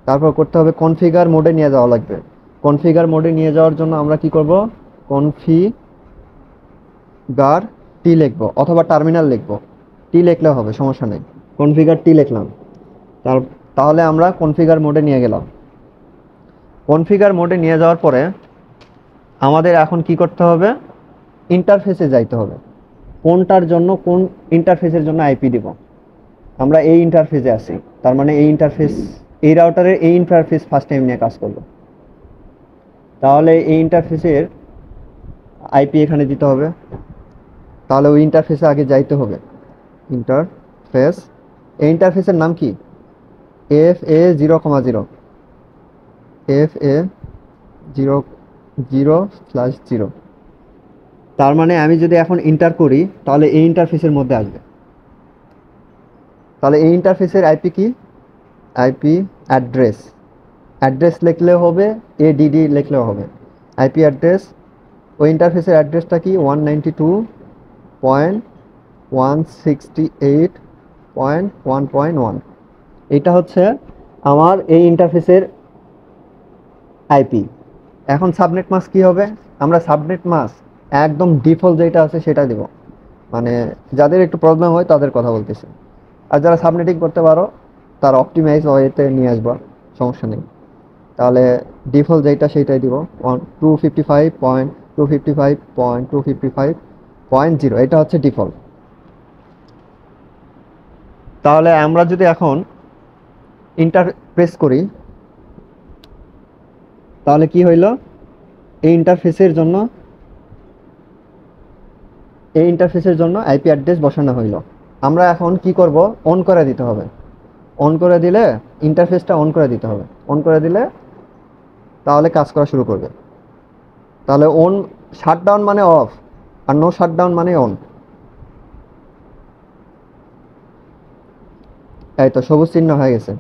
Speaker 1: তারপর করতে হবে কনফিগার মোডে নিয়ে যাওয়া লাগবে। কনফিগার মোডে নিয়ে যাওয়ার জন্য আমরা কি করব? কনফিগার টি লিখবো, অথবা টার্মিনাল লিখবো, টি লিখলে হবে, সমস্যা নেই। কনফিগার টি লিখলাম, তাহলে আমরা কনফিগার মোডে নিয়ে গেলাম। কনফিগার মোডে নিয়ে যাওয়ার পরে আমাদের এখন কি করতে হবে, ইন্টারফেসে যাইতে হবে। কোনটার জন্য, কোন ইন্টারফেসের জন্য আইপি দিব, আমরা এই ইন্টারফেসে আছি, তার মানে এই ইন্টারফেস, এই রাউটারের এই ইন্টারফেস ফার্স্ট টাইম নিয়ে কাজ করব। তাহলে এই ইন্টারফেসের আইপি এখানে দিতে হবে। তাহলে ওই ইন্টারফেসে আগে যাইতে হবে, ইন্টারফেস। এই ইন্টারফেসের নাম কি, FA0,0, FA0,0/0। তার মানে আমি যদি এখন ইন্টার করি তাহলে এই ইন্টারফেসের মধ্যে আসবে। তাহলে এই ইন্টারফেসের আইপি কি, আইপি অ্যাড্রেস, অ্যাড্রেস লিখলেও হবে, এডিডি লিখলেও হবে। আইপি অ্যাড্রেস, ওই ইন্টারফেসের অ্যাড্রেসটা কি 192.168.1.1। এটা হচ্ছে আমার এই ইন্টারফেসের আইপি। এখন সাবনেট মাস্ক কি হবে, আমরা সাবনেট মাস্ক একদম ডিফল্ট যেটা আছে সেটা দিব, মানে যাদের একটু প্রবলেম হয় তাদের কথা বলতেছি। আর যারা সাবনেটিং করতে পারো তার অপটিমাইজ ওয়েতে নিয়ে আসবা, সমস্যা নেই। তাহলে ডিফল্ট যেটা সেটাই দিব, 255.255.255.0, এটা হচ্ছে ডিফল্ট। তাহলে আমরা যদি এখন ইন্টার প্রেস করি তাহলে কি হইল, এই ইন্টারফেসের জন্য আইপি অ্যাড্রেস বসানো হইল। আমরা এখন কি করব, অন করে দিতে হবে। অন করে দিলে ইন্টারফেসটা অন করে দিতে হবে, অন করে দিলে তাহলে কাজ করা শুরু করবে। তাহলে অন, শাটডাউন মানে অফ, আর নো শাটডাউন মানে অন। এই তো সবুজ চিহ্ন হয়ে গেছে।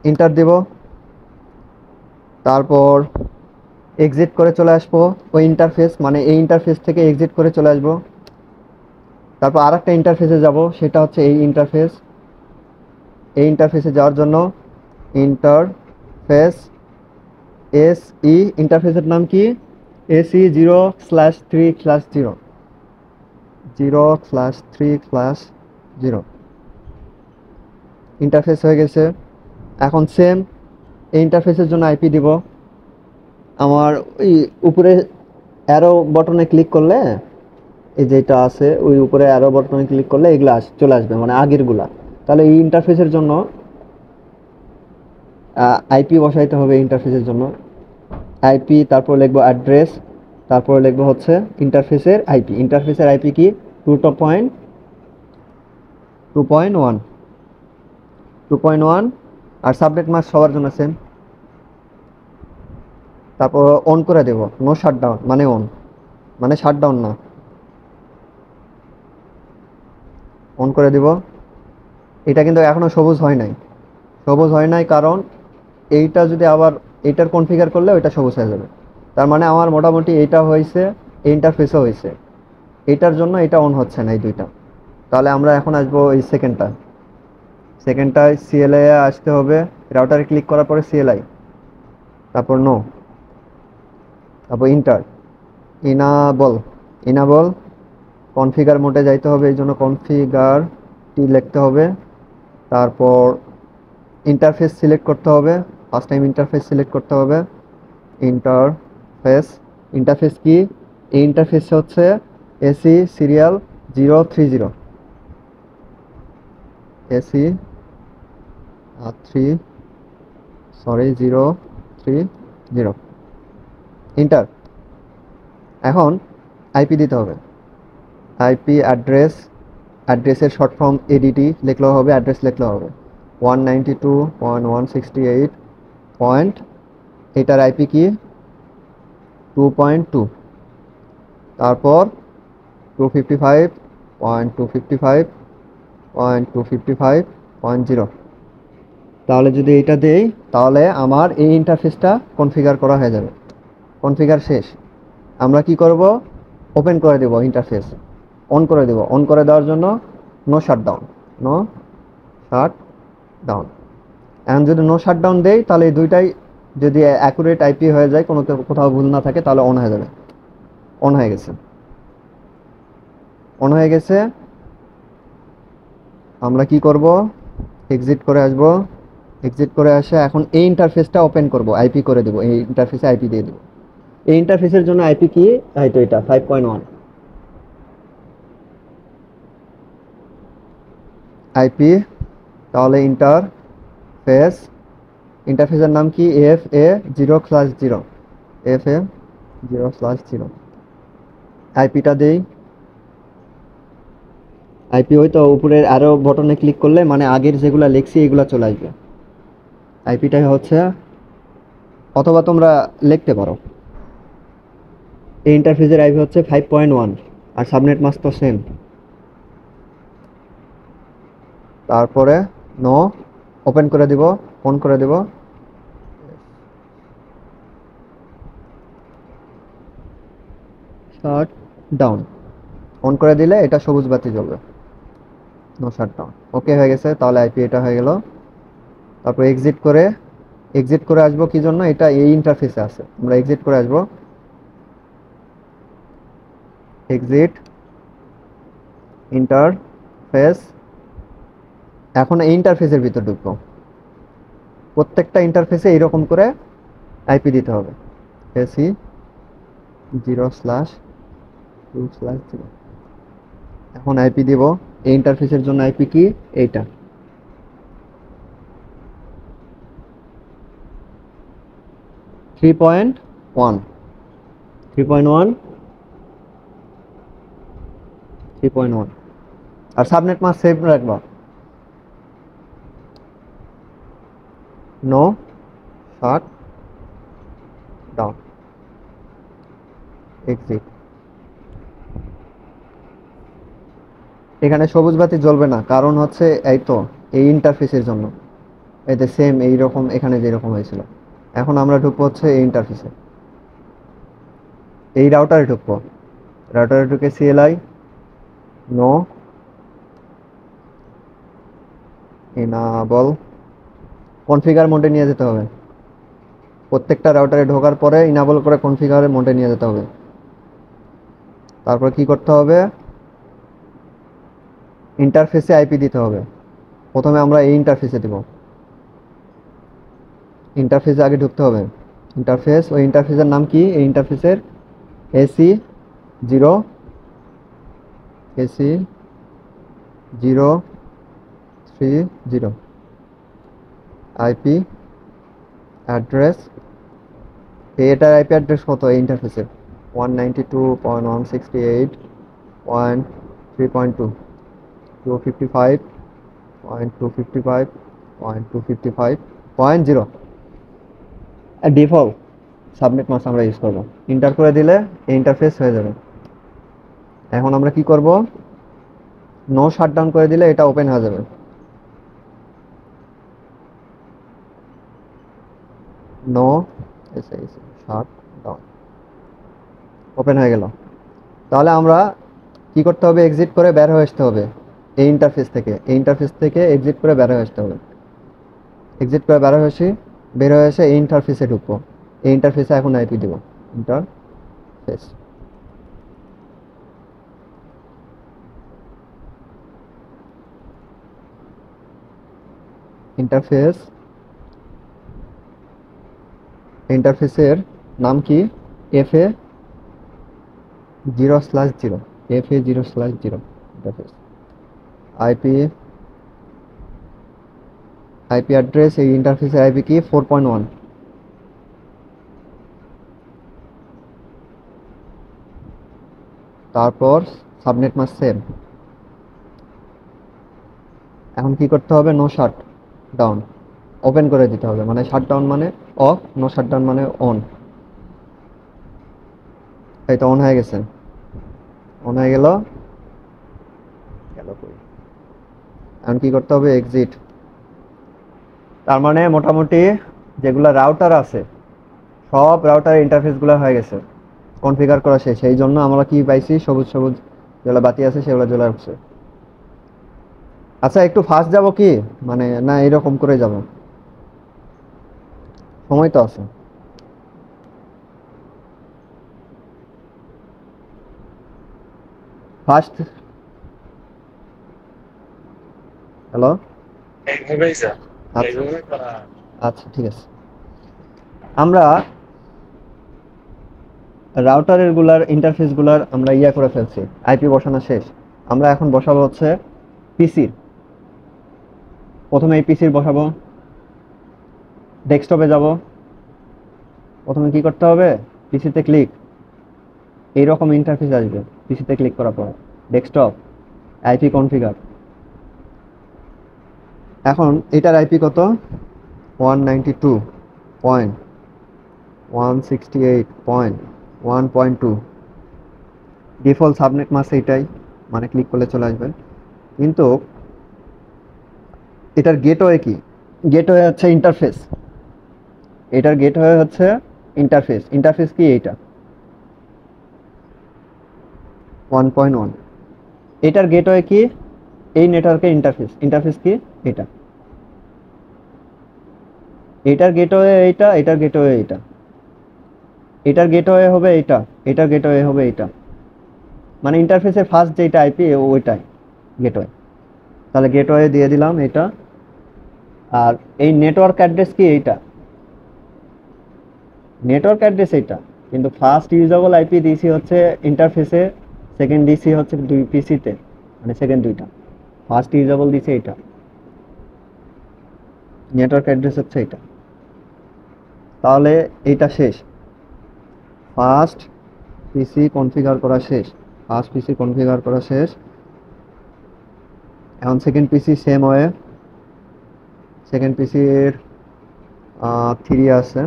Speaker 1: ইন্টার দেব, তারপর এক্সিট করে চলে আসবো ওই ইন্টারফেস, মানে এই ইন্টারফেস থেকে এক্সিট করে চলে আসবো। তারপর আর একটা ইন্টারফেসে যাব, সেটা হচ্ছে এই ইন্টারফেস। এই ইন্টারফেসে যাওয়ার জন্য ইন্টারফেস SE, ইন্টারফেসের নাম কি, SE0/3/0, 0/3/0। ইন্টারফেস হয়ে গেছে। এখন সেম এই ইন্টারফেসের জন্য আইপি দিব। আমার ওই উপরে অ্যারো বটনে ক্লিক করলে, এই যেটা আছে ওই উপরে অ্যারো বটনে ক্লিক করলে এগুলো চলে আসবে, মানে আগেরগুলা। তাহলে এই ইন্টারফেসের জন্য আইপি বসাইতে হবে। ইন্টারফেসের জন্য আইপি, তারপর লিখবো অ্যাড্রেস, তারপর লিখবো হচ্ছে ইন্টারফেসের আইপি। ইন্টারফেসের আইপি কি 2.1, আর সাবনেট মাস্ক সবার জন্য সেম। তারপর অন করে দেব, নো শাটডাউন মানে অন, মানে শাটডাউন না, অন করে দিব। এটা কিন্তু এখনো সবুজ হয় নাই, কারণ এইটা যদি আবার এইটার কনফিগার করলে ওইটা সবুজ হয়ে যাবে। তার মানে আমার মোটামুটি এইটা হয়েছে, এই ইন্টারফেসও হয়েছে, এইটার জন্য এটা অন হচ্ছে না, এই দুইটা। তাহলে আমরা এখন আসবো এই সেকেন্ডটায় CLI আসতে হবে। রাউটারে ক্লিক করার পরে CLI, তারপর নো, তারপর ইনাবল কনফিগার মোডে যাইতে হবে, এই জন্য কনফিগার লিখতে হবে। তারপর ইন্টারফেস সিলেক্ট করতে হবে, ফার্স্ট টাইম ইন্টারফেস সিলেক্ট করতে হবে। ইন্টারফেস কি, এই ইন্টারফেস হচ্ছে SE সিরিয়াল 030, SE 030। ইন্টার। এখন আইপি দিতে হবে, আইপি অ্যাড্রেসের শর্ট ফর্ম ADT লিখলেও হবে, অ্যাড্রেস লিখলেও হবে। 192.168. এটার আইপি কি 2.2, তারপর 255.255.255.0। তাহলে যদি এটা দেই তাহলে আমার এই ইন্টারফেসটা কনফিগার করা হয়ে যাবে। কনফিগার শেষ। আমরা কি করব, ওপেন করে দেব ইন্টারফেস, অন করে দেব। অন করে দেওয়ার জন্য নো শাটডাউন। এখন যদি নো শাটডাউন দেই তাহলে এই দুইটাই যদি অ্যাকুরেট আইপি হয়ে যায়, কোথাও ভুল না থাকে, তাহলে অন হয়ে যাবে। অন হয়ে গেছে। আমরা কি করব, এক্সিট করে আসব, এক্সিট করে আসে এখন এই ইন্টারফেসটা ওপেন করব, আইপি করে দেব, এই ইন্টারফেসে আইপি দিয়ে দেব। এই ইন্টারফেসের জন্য আইপি কি, এই তো এটা 5.1 আইপি। তাহলে ইন্টারফেস, ইন্টারফেসের নাম কি, FA0/0, FA0/0। আইপিটা দেই, আইপি ওই তো উপরের আরো বটনে ক্লিক করলে মানে আগের যেগুলা লিখছি এগুলা চলে আসবে। আইপিটা হচ্ছে, অথবা তোমরা লিখতে পারো, এই ইন্টারফেসের আইপি হচ্ছে 5.1 আর সাবনেট মাস্ক তো সেম। তারপরে নো, ওপেন করে দিব, অন করে দিব, শাট ডাউন। অন করে দিলে এটা সবুজ বাতি জ্বলবে, নো শাট ডাউন। ওকে হয়ে গেছে, তাহলে আইপি এটা হয়ে গেল। তারপর এক্সিট করে আসবো কি জন্য, এটা এই ইন্টারফেসে আছে, আমরা এক্সিট করে আসবো, এক্সিট ইন্টারফেস। এখন এই ইন্টারফেসের ভিতর ঢুকবো, প্রত্যেকটা ইন্টারফেসে এইরকম করে আইপি দিতে হবে, এসি 0/2/0। এখন আইপি দিব, এই ইন্টারফেসের জন্য আইপি কি, এইটা 3.1, 3.1, 3.1। আর সাবনেট মাস্ক সেভ রাখবা, নো শাট ডাউন, এক্সিট। এখানে সবুজ বাতি জ্বলবে না, কারণ হচ্ছে এই তো এই ইন্টারফেসের জন্য, এতে সেম এইরকম এখানে যেরকম হয়েছিল। এখন আমরা ঢুকবো হচ্ছে এই ইন্টারফেসে, এই রাউটারে ঢুকবো, রাউটারে ঢুকে CLI নো ইনাবল, কনফিগার মোডে নিয়ে যেতে হবে, প্রত্যেকটা রাউটারে ঢোকার পরে ইনাবল করে কনফিগার মোডে নিয়ে যেতে হবে। তারপর কি করতে হবে, ইন্টারফেসে আইপি দিতে হবে। প্রথমে আমরা এই ইন্টারফেসে দিব, ইন্টারফেসে আগে ঢুকতে হবে, ইন্টারফেস, ওই ইন্টারফেসের নাম কি, এই ইন্টারফেসের AC0, AC030 আইপি অ্যাড্রেস। এটার আইপি অ্যাড্রেস কত এই ইন্টারফেসের, 192.168.3.2, 255.255.255.0 ডিফল্ট সাবনেট মাস্ক আমরা ইউজ করবো। ইন্টার করে দিলে এই ইন্টারফেস হয়ে যাবে। এখন আমরা কি করব, নো শাটডাউন করে দিলে এটা ওপেন হয়ে যাবে, নো শাট ডাউন, ওপেন হয়ে গেল। তাহলে আমরা কি করতে হবে, এক্সিট করে বের হয়ে আসতে হবে এই ইন্টারফেস থেকে, এই ইন্টারফেস থেকে এক্সিট করে বের হয়ে আসতে হবে। এক্সিট করে বের হয়ে এসে এই ইন্টারফেসে ঢুকবো, এই ইন্টারফেসে এখন আইপি দিব, ইন্টারফেস, ইন্টারফেস, ইন্টারফেসের নাম কি, FA0/0, FA0/0 interface. IP IP address, এই ইন্টারফেসের আইপি কি 4.1। তারপর সাবনেট মাস্ক সেম। এখন কি করতে হবে, নো শাট ডাউন, ওপেন করে দিতে হবে, মানে শাট ডাউন মানে অফ, নো শাট ডাউন মানে অন। এই তো অন হয়ে গেছে, অন হয়ে গেল, এখন কি করতে হবে, এক্সিট। তার মানে মোটামুটি যেগুলো রাউটার আছে সব রাউটারের ইন্টারফেসগুলো হয়ে গেছে, কনফিগার করা শেষ। সেই জন্য আমরা কি পাইছি, সবুজ সবুজ যেগুলো বাতি আছে সেগুলো জ্বলে উঠছে। আচ্ছা একটু ফাস্ট যাব কি, মানে না এরকম করে যাব, সময় তো আছে। ফাস্ট, হ্যালো,
Speaker 3: এইভাবেই যা।
Speaker 1: আচ্ছা
Speaker 3: এইভাবে করা।
Speaker 1: আচ্ছা ঠিক আছে। আমরা রাউটারের গুলার ইন্টারফেস গুলার আমরা ইয়া করে ফেলছি, আইপি বসানো শেষ। আমরা এখন বসাবো হচ্ছে পিসির। প্রথমে এই পিসির বসাবো, ডেস্কটপে যাব। প্রথমে কি করতে হবে, পিসিতে ক্লিক, এইরকম ইন্টারফেস আসবে। পিসিতে ক্লিক করার পর ডেস্কটপ, আইপি কনফিগার। এখন এটার আইপি কত, 192.168.1.2। ডিফল্ট সাবনেট মাস্ক এইটাই, মানে ক্লিক করলে চলে আসবে। কিন্তু এটার গেটওয়ে কি, গেটওয়ে হচ্ছে ইন্টারফেস। এটার গেটওয়ে হচ্ছে ইন্টারফেস। ইন্টারফেস কি, এইটা 1.1। এটার গেটওয়ে কি, এই নেটওয়ার্কের ইন্টারফেস। ইন্টারফেস কি, এটা। এটার গেটওয়ে এইটা, এটার গেটওয়ে এইটা। এটার গেটওয়ে হবে এইটা, এটার গেটওয়ে হবে এইটা। মানে ইন্টারফেসের ফার্স্ট যেটা আইপি ওইটাই গেটওয়ে। তাহলে গেটওয়ে দিয়ে দিলাম এটা। আর এই নেটওয়ার্ক অ্যাড্রেস কি, এইটা নেটওয়ার্ক অ্যাড্রেস এইটা। কিন্তু ফার্স্ট ইউজেবল আইপি দিছি হচ্ছে ইন্টারফেসে, সেকেন্ড দিছি হচ্ছে দুই পিসিতে, মানে সেকেন্ড দুইটা। ফার্স্ট ইউজেবল দিছি এটা, নেটওয়ার্ক অ্যাড্রেস হচ্ছে এটা। তাহলে এইটা শেষ, ফার্স্ট পিসি কনফিগার করা শেষ। ফার্স্ট পিসি কনফিগার করা শেষ। এখন সেকেন্ড পিসি সেম ওয়ে। সেকেন্ড পিসির 3 আছে।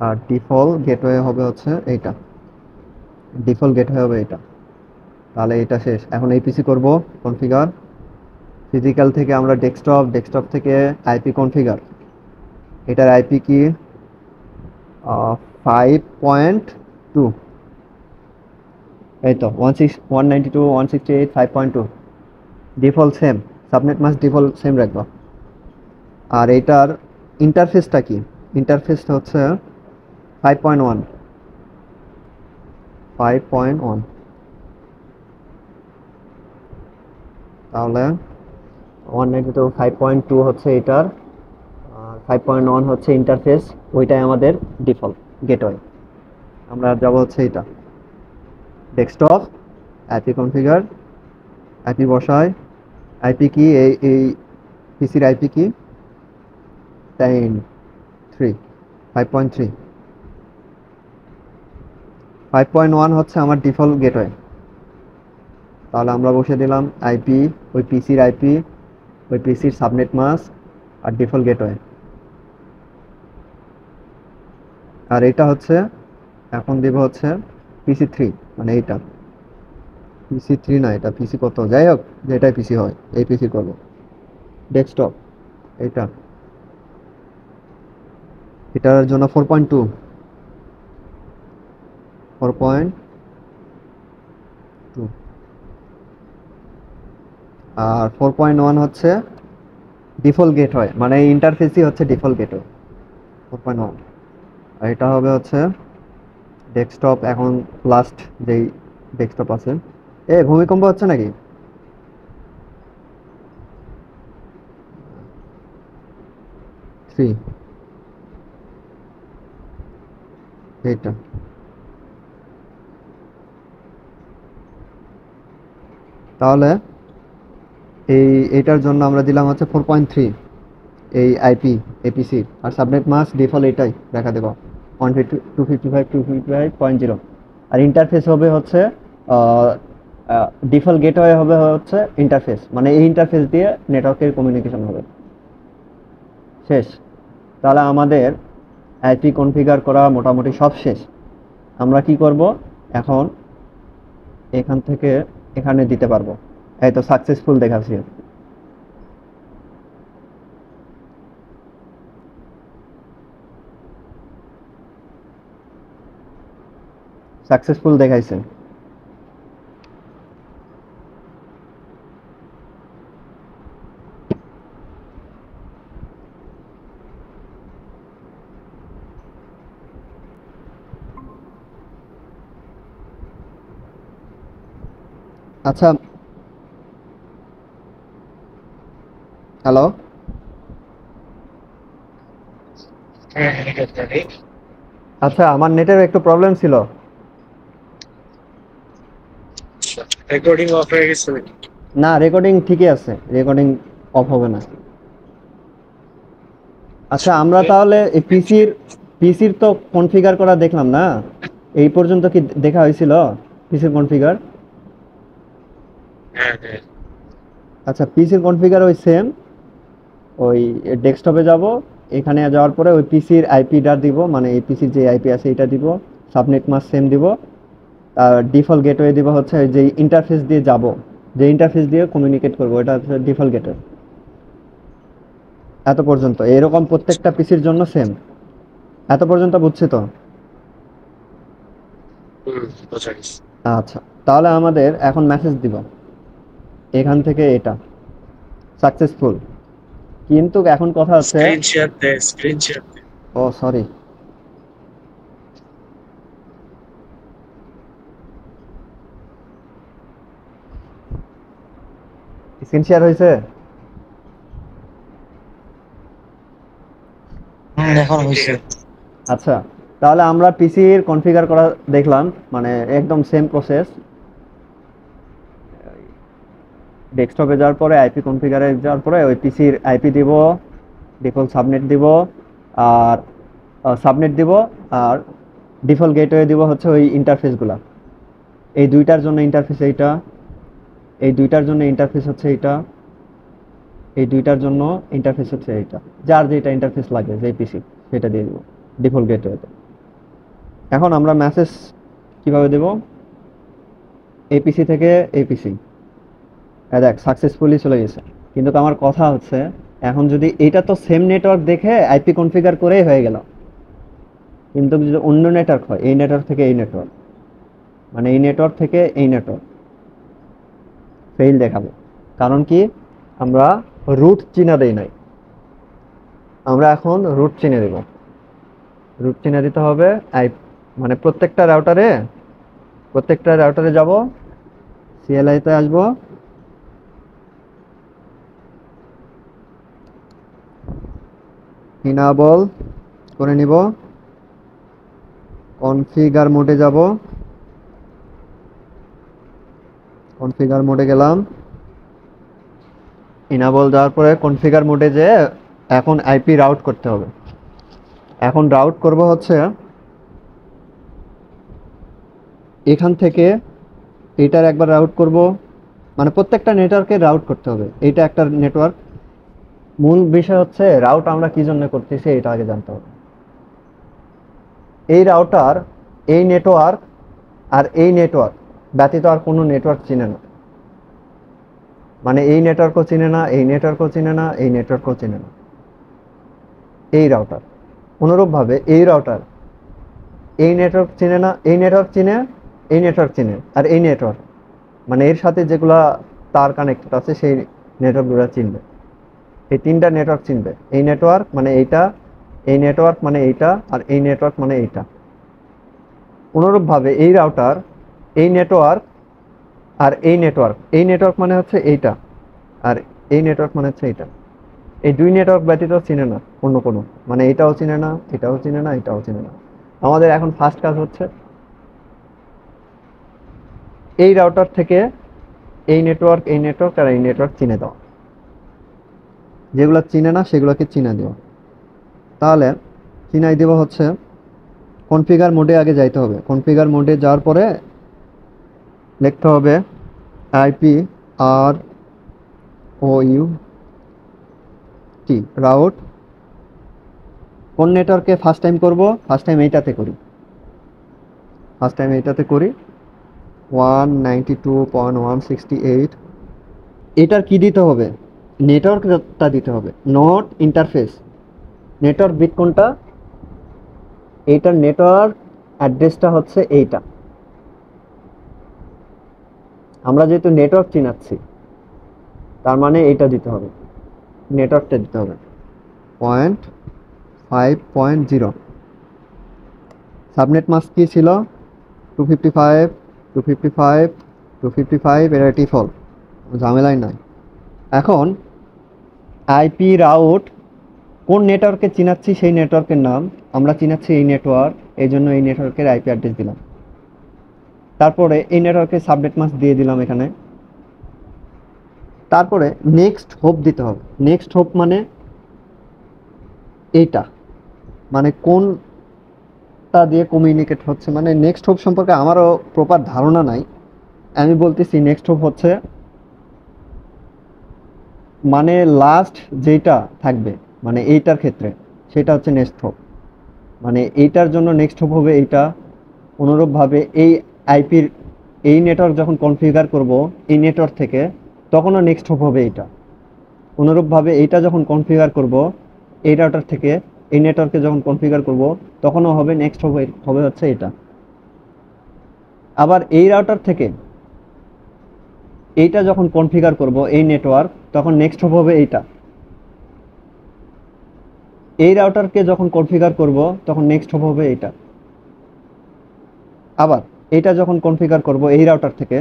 Speaker 1: আর ডিফল্ট গেটওয়ে হবে হচ্ছে এইটা, ডিফল্ট গেটওয়ে হবে এটা। তাহলে এটা শেষ। এখন এই পিসি করব কনফিগার। ফিজিক্যাল থেকে আমরা ডেস্কটপ, ডেস্কটপ থেকে আইপি কনফিগার। এটার আইপি কি, 5.2। এই তো 192.168.5.2। Default same, subnet mask default same রাখবো। আর এটার ইন্টারফেসটা কি, ইন্টারফেসটা হচ্ছে 5.1। 5.1। তাহলে 192.5.2 হচ্ছে এটার, আর 5.1 হচ্ছে ইন্টারফেস। ওইটাই আমাদের ডিফল্ট গেটওয়ে। আমরা যাব হচ্ছে এটা, ডেস্কটপ, আইপি কনফিগার, আইপি বসাই। আইপি কি, এই পিসির আইপি কি, 3 5.3। 5.1 হচ্ছে আমার ডিফল্ট গেটওয়ে। তাহলে আমরা বসে দিলাম আইপি, ওই পিসির আইপি, ওই পিসির সাবনেট মাস্ক, আর ডিফল্ট গেটওয়ে। আর এটা হচ্ছে, এখন দিব হচ্ছে পিসি 3, মানে এইটা পিসি 3 না, এটা পিসি কত, যাই হোক যেটাই পিসি হয় এই পিসি করব। ডেস্কটপ এটা, এটার জন্য 4.2। 4.2। আর 4.1 হচ্ছে ডিফল্ট গেট হয়, মানে ইন্টারফেসই হচ্ছে ডিফল্ট গেট হয় 4.1। আর এটা হবে হচ্ছে ডেস্কটপ। এখন লাস্ট যেই ডেস্কটপ আছে, ভূমিকম্প হচ্ছে নাকি, থ্রি, এইটা। তাহলে এইটার জন্য আমরা দিলাম হচ্ছে 4.3 এই আইপি এপিসি। আর সাবনেট মাস্ক ডিফল্ট এটাই দেখা দেবো, 152.255.0। আর ইন্টারফেস হবে হচ্ছে ডিফল্ট গেটওয়ে হবে হচ্ছে ইন্টারফেস, মানে এই ইন্টারফেস দিয়ে নেটওয়ার্কের কমিউনিকেশন হবে। শেষ। তাহলে আমাদের আইপি কনফিগার করা মোটামুটি সব শেষ। আমরা কি করব এখন, এখান থেকে এখানে দিতে পারবো। এই তো সাকসেসফুল দেখাচ্ছি, সাকসেসফুল দেখাইছে। আচ্ছা, হ্যালো।
Speaker 3: হ্যাঁ হ্যাঁ এটা জানি।
Speaker 1: আচ্ছা, আমার নেটের একটু প্রবলেম ছিল।
Speaker 3: রেকর্ডিং অফ হয়ে গেছে নাকি?
Speaker 1: না, রেকর্ডিং ঠিকই আছে, রেকর্ডিং অফ হবে না। আচ্ছা, আমরা তাহলে এই পিসির তো কনফিগার করা দেখলাম না, এই পর্যন্ত কি দেখা হয়েছিল পিসির কনফিগার?
Speaker 3: হ্যাঁ হ্যাঁ।
Speaker 1: আচ্ছা, পিসির কনফিগার ওই সেম, ওই ডেস্কটপে যাব, এখানে যাওয়ার পরে ওই পিসির আইপিটা দিব, মানে এই পিসির যে আইপি আছে এটা দিব, সাবনেট মাস্ক সেম দিব, আর ডিফল্ট গেটওয়ে দিব হচ্ছে যে ইন্টারফেস দিয়ে যাব, যে ইন্টারফেস দিয়ে কমিউনিকেট করবো, এটা হচ্ছে ডিফল্ট গেটওয়ে। এত পর্যন্ত এরকম প্রত্যেকটা পিসির জন্য সেম। এত পর্যন্ত বুঝছি তো?
Speaker 3: বোঝা গেছে।
Speaker 1: আচ্ছা, তাহলে আমাদের এখন মেসেজ দিব এখান থেকে, এটা সাকসেসফুল। কিন্তু এখন কথা হচ্ছে,
Speaker 3: স্ক্রিন শেয়ার দে, স্ক্রিন শেয়ার দে।
Speaker 1: ও সরি, স্ক্রিন শেয়ার হয়েছে?
Speaker 2: এখন হয়েছে।
Speaker 1: আচ্ছা, তাহলে আমরা পিসির কনফিগার করা দেখলাম, মানে একদম সেম প্রসেস। ডেস্কটপে যাওয়ার পরে আইপি কনফিগারে যাওয়ার পরে ওই পিসির আইপি দিব, ডিফল্ট সাবনেট দিব, আর সাবনেট দিব, আর ডিফল্ট গেটওয়ে দিব হচ্ছে ওই ইন্টারফেসগুলা। এই দুইটার জন্য ইন্টারফেস এইটা, এই দুইটার জন্য ইন্টারফেস হচ্ছে এইটা, এই দুইটার জন্য ইন্টারফেস হচ্ছে এইটা। যার যেটা ইন্টারফেস লাগে, যে পিসি সেটা দিয়ে দিব ডিফল্ট গেটওয়েতে। এখন আমরা মেসেজ কিভাবে দেব? এপিসি থেকে এপিসি, দেখ সাকসেসফুলি চলে গেছে। কিন্তু আমার কথা হচ্ছে, এখন যদি এটা তো সেম নেটওয়ার্ক দেখে আইপি কনফিগার করেই হয়ে গেল, কিন্তু যদি অন্য নেটওয়ার্ক হয়, এই নেটওয়ার্ক থেকে এই নেটওয়ার্ক, মানে এই নেটওয়ার্ক থেকে এই নেটওয়ার্ক, ফেইল দেখাবে। কারণ কি? আমরা রুট চিনা দেই নাই, আমরা এখন রুট চিনে দেব। রুট চিনে দিতে হবে মানে প্রত্যেকটা রাউটারে যাব, সিএলআইতে আসব, ইনাবল করে নিব, কনফিগার মোডে যাব, কনফিগার মোডে গেলাম, ইনাবল যাওয়ার পরে কনফিগার মোডে যে এখন আইপি রাউট করতে হবে। এখন রাউট করব হচ্ছে এখান থেকে, এটার একবার রাউট করব, মানে প্রত্যেকটা নেটওয়ার্কে রাউট করতে হবে। এটা একটা নেটওয়ার্ক, মূল বিষয় হচ্ছে রাউট আমরা কি জন্য করতেছি এটা আগে জানতে হবে। এই রাউটার, এই নেটওয়ার্ক আর এই নেটওয়ার্ক ব্যতীত আর কোনো নেটওয়ার্ক চিনে না, মানে এই নেটওয়ার্কও চিনে না, এই নেটওয়ার্কও চিনে না, এই নেটওয়ার্কও চিনে না, এই রাউটার। অনুরূপভাবে এই রাউটার এই নেটওয়ার্ক চিনে না, এই নেটওয়ার্ক চিনে, এই নেটওয়ার্ক চিনে, আর এই নেটওয়ার্ক মানে এর সাথে যেগুলা তার কানেক্টেড আছে সেই নেটওয়ার্কগুলো চিনবে। এই তিনটা নেটওয়ার্ক চিনবে, এই নেটওয়ার্ক মানে এইটা, এই নেটওয়ার্ক মানে এইটা, আর এই নেটওয়ার্ক মানে এইটা। অনুরূপভাবে এই রাউটার, এই নেটওয়ার্ক আর এই নেটওয়ার্ক মানে হচ্ছে এইটা, আর এই নেটওয়ার্ক মানে হচ্ছে এইটা। এই দুই নেটওয়ার্ক ব্যতীত চিনে না অন্য কোনো, মানে এটাও চিনে না, এটাও চিনে না, এটাও চিনে না। আমাদের এখন ফার্স্ট কাজ হচ্ছে এই রাউটার থেকে এই নেটওয়ার্ক, এই নেটওয়ার্ক আর এই নেটওয়ার্ক চিনে দেওয়া, যেগুলো চিনে না সেগুলোকে চিনে দেওয়া। তাহলে চিনাই দেওয়া হচ্ছে, কনফিগার মোডে আগে যাইতে হবে। কনফিগার মোডে যাওয়ার পরে লিখতে হবে আইপি আর ও ইউ টি, রাউট। কোন নেটওয়ার্কে ফার্স্ট টাইম করব? ফার্স্ট টাইম এইটাতে করি, ফার্স্ট টাইম এইটাতে করি 192.168। এটার কি দিতে হবে? নেটওয়ার্কটা দিতে হবে, নট ইন্টারফেস। নেটওয়ার্ক বিট কোনটা? এইটার নেটওয়ার্ক অ্যাড্রেসটা হচ্ছে এইটা। আমরা যেহেতু নেটওয়ার্ক চিনাচ্ছি, তার মানে এইটা দিতে হবে, নেটওয়ার্কটা দিতে হবে 5.0। সাবনেট মাস্ক কি ছিল? 255, 255, 255, এটা ডিফল্ট, ঝামেলাই নাই। এখন আইপি রাউট কোন নেটওয়ার্কে চিনাচ্ছি সেই নেটওয়ার্কের নাম, আমরা চিনাচ্ছি এই নেটওয়ার্ক, এই জন্য এই নেটওয়ার্কের আইপি অ্যাড্রেস দিলাম। তারপরে এই নেটওয়ার্কের সাবনেট মাস্ক দিয়ে দিলাম এখানে। তারপরে নেক্সট হোপ দিতে হবে। নেক্সট হোপ মানে এইটা, মানে কোনটা দিয়ে কমিউনিকেট হচ্ছে, মানে নেক্সট হোপ সম্পর্কে আমারও প্রপার ধারণা নাই। আমি বলতেছি নেক্সট হোপ হচ্ছে মানে লাস্ট যেটা থাকবে, মানে এইটার ক্ষেত্রে সেটা হচ্ছে নেক্সট হোপ। মানে এইটার জন্য নেক্সট হোপ হবে এইটা। অনুরূপভাবে এই আইপির এই নেটওয়ার্ক যখন কনফিগার করব এই নেটওয়ার্ক থেকে, তখনও নেক্সট হোপ হবে এইটা। অনুরূপভাবে এইটা যখন কনফিগার করব এই রাউটার থেকে এই নেটওয়ার্কে যখন কনফিগার করব, তখনও হবে নেক্সট হবে হচ্ছে এটা। আবার এই রাউটার থেকে এইটা যখন কনফিগার করব এই নেটওয়ার্ক, তখন নেক্সট হবে এইটা। এই রাউটারকে যখন কনফিগার করব তখন নেক্সট হবে এইটা। আবার এইটা যখন কনফিগার করব এই রাউটার থেকে,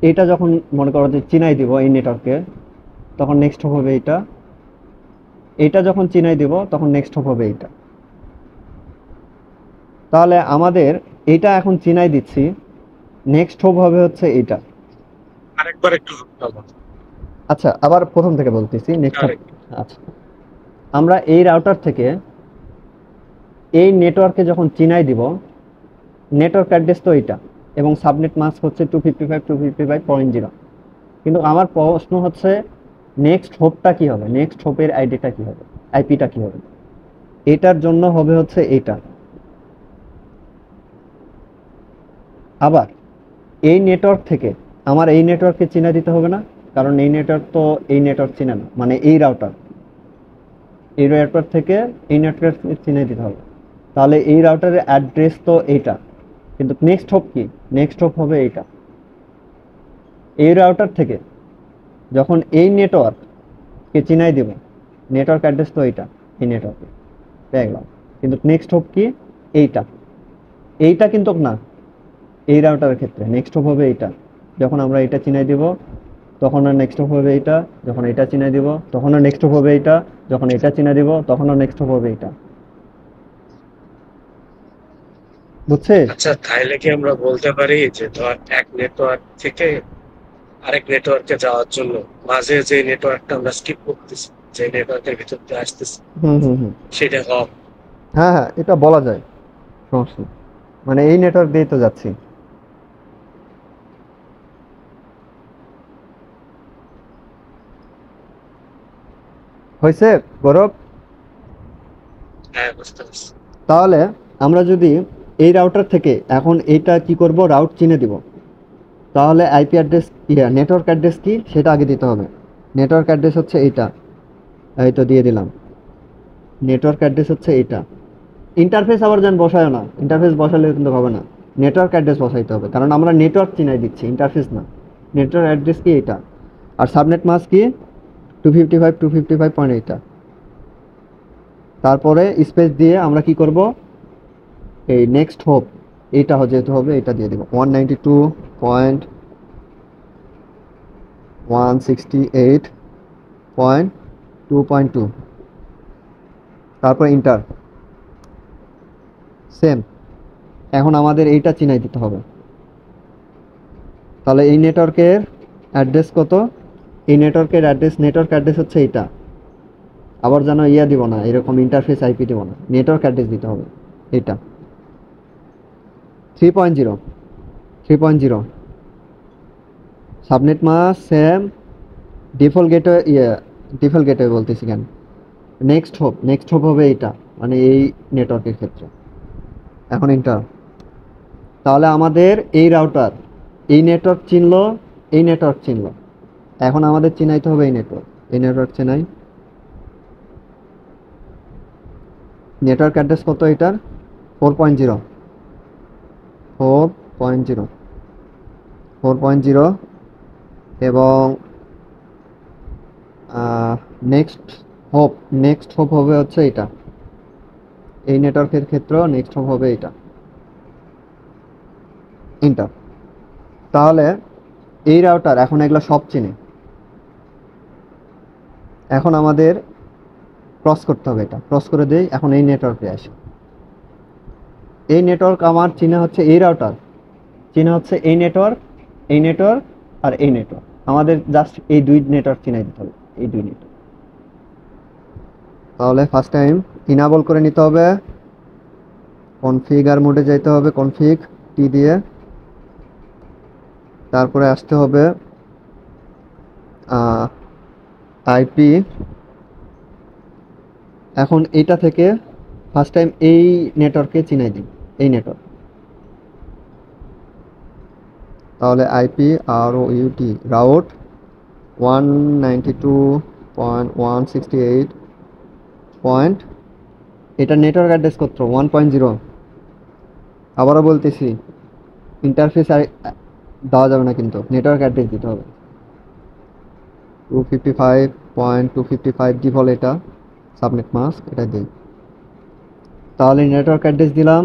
Speaker 1: এইটা যখন মনে করো যে চিনাই দিব এই নেটওয়ার্কে, তখন নেক্সট হবে এইটা। এইটা যখন চিনাই দিব তখন নেক্সট হবে এইটা। তাহলে আমাদের এইটা এখন চিনাই দিচ্ছি, নেক্সট হোপ হবে হচ্ছে এইটা।
Speaker 3: আরেকবার একটু বলো।
Speaker 1: আচ্ছা, আবার প্রথম থেকে বলতেছি নেক্সট হোপ।
Speaker 3: আরেক
Speaker 1: আচ্ছা, আমরা এই রাউটার থেকে এই নেটওয়ার্কে যখন চিনাই দিব, নেটওয়ার্ক অ্যাড্রেস তো এইটা এবং সাবনেট মাস্ক হচ্ছে 255.255.0। কিন্তু আমার প্রশ্ন হচ্ছে নেক্সট হোপটা কি হবে, নেক্সট হোপের আইডিটা কি হবে, আইপিটা কি হবে। এটার জন্য হবে হচ্ছে এইটা। আবার এই নেটওয়ার্ক থেকে আমার এই নেটওয়ার্ককে চিনা দিতে হবে না, কারণ এই নেটওয়ার্ক তো এই নেটওয়ার্ক চিনে না, মানে এই রাউটার থেকে এই নেটওয়ার্ককে চিনে দিতে হবে। তাহলে এই রাউটারের অ্যাড্রেস তো এইটা, কিন্তু নেক্সট হোপ কি, নেক্সট হোপ হবে এইটা। এই রাউটার থেকে যখন এই নেটওয়ার্ককে চিনাই দিব, নেটওয়ার্ক অ্যাড্রেস তো এইটা, এই নেটওয়ার্কে পেয়ে গেলাম। কিন্তু নেক্সট হোপ কি, এইটা। এইটা কিন্তু না, এই রাউটারের ক্ষেত্রে নেক্সট হোপ হবে এইটা। যখন আমরা এটা চিনাই দিব তখন আর নেক্সট হোপ হবে এইটা, যখন এটা চিনাই দিব তখন আর নেক্সট হোপ হবে এইটা, যখন এটা চিনাই দিব তখন আর নেক্সট হোপ হবে এইটা। বুঝছিস?
Speaker 3: আচ্ছা, তাহলে কি আমরা বলতে পারি যে ধর এক নেটওয়ার্ক থেকে আরেক নেটওয়ার্কে যাওয়ার জন্য মাঝে যে নেটওয়ার্কটা আমরা স্কিপ করতেছি, যে নেটওয়ার্কের ভিতর দিয়ে আসতেছি,
Speaker 1: হুম হুম হুম
Speaker 3: সেটা হপ?
Speaker 1: হ্যাঁ হ্যাঁ, এটা বলা যায়, সমস্যা নেই। মানে এই নেটওয়ার্ক দিয়েই তো যাচ্ছি। হয়েছে গৌরব?
Speaker 3: হ্যাঁ, বুঝতে পারছি।
Speaker 1: তাহলে আমরা যদি এই রাউটার থেকে এখন এইটা কি করব, রাউট চিনে দিব, তাহলে আইপি অ্যাড্রেস, নেটওয়ার্ক অ্যাড্রেস কি সেটা আগে দিতে হবে। নেটওয়ার্ক অ্যাড্রেস হচ্ছে এইটা, এই তো দিয়ে দিলাম। নেটওয়ার্ক অ্যাড্রেস হচ্ছে এইটা। ইন্টারফেস আবার যেন বসায় না, ইন্টারফেস বসালে কিন্তু হবে না, নেটওয়ার্ক অ্যাড্রেস বসাইতে হবে, কারণ আমরা নেটওয়ার্ক চিনাই দিচ্ছি, ইন্টারফেস না। নেটওয়ার্ক অ্যাড্রেস কি এটা, আর সাবনেট মাস্ক কি 255.255.8। তারপরে স্পেস দিয়ে আমরা কি করব, এই নেক্সট হোপ এইটা যেহেতু হবে এটা দিয়ে দেবো 192.168.2.2। তারপর ইন্টার, সেম। এখন আমাদের এইটা চিনাই দিতে হবে। তাহলে এই নেটওয়ার্কের অ্যাড্রেস কত, এই নেটওয়ার্কের অ্যাড্রেস, নেটওয়ার্ক অ্যাড্রেস হচ্ছে এইটা। আবার যেন দিব না, এরকম ইন্টারফেস আইপি দিব না, নেটওয়ার্ক অ্যাড্রেস দিতে হবে এটা। 3.0 subnet mask same. Default gateway বলতেছি কেন, নেক্সট হোপ হবে এইটা, মানে এই নেটওয়ার্কের ক্ষেত্রে। এখন ইন্টার। তাহলে আমাদের এই রাউটার এই নেটওয়ার্ক চিনলো, এই নেটওয়ার্ক চিনলো। এখন আমাদের চিনাইতে হবে এই নেটওয়ার্ক চিনাই। নেটওয়ার্ক অ্যাড্রেস কত এটার, 4.0 এবং নেক্সট হোপ হবে হচ্ছে এটা, এই নেটওয়ার্কের ক্ষেত্রে নেক্সট হোপ হবে এটা। ইন্টার। তাহলে এই রাউটার এখন এগুলো সব চিনে। এখন আমাদের ক্রস করতে হবে, এটা ক্রস করে দেই। এখন এই নেটওয়ার্কে আসে, এই নেটওয়ার্ক আমার চিনা হচ্ছে এই রাউটার, চিনা হচ্ছে এই নেটওয়ার্ক, এই নেটওয়ার্ক আর এই নেটওয়ার্ক। আমাদের জাস্ট এই দুই নেটওয়ার্ক চিনাই দিতে হবে, এই দুই নেটওয়ার্ক। তাহলে ফার্স্ট টাইম ইনাবল করে নিতে হবে, কনফিগার মোডে যেতে হবে, কনফিগ টি দিয়ে, তারপরে আসতে হবে আইপি। এখন এইটা থেকে ফার্স্ট টাইম এই নেটওয়ার্কে চিনাই দিই, এই নেটওয়ার্ক। তাহলে আইপি আর ও ইউটি রাউট 192.168 পয়েন্ট, এটা নেটওয়ার্ক অ্যাড্রেস কত 1.0। আবারও বলতেছি, ইন্টারফেস দেওয়া যাবে না, কিন্তু নেটওয়ার্ক অ্যাড্রেস দিতে হবে। 255.255 ডিফল্ট, এটা সাবনেট মাস্ক, এটা দিই। তাহলে নেটওয়ার্ক অ্যাড্রেস দিলাম,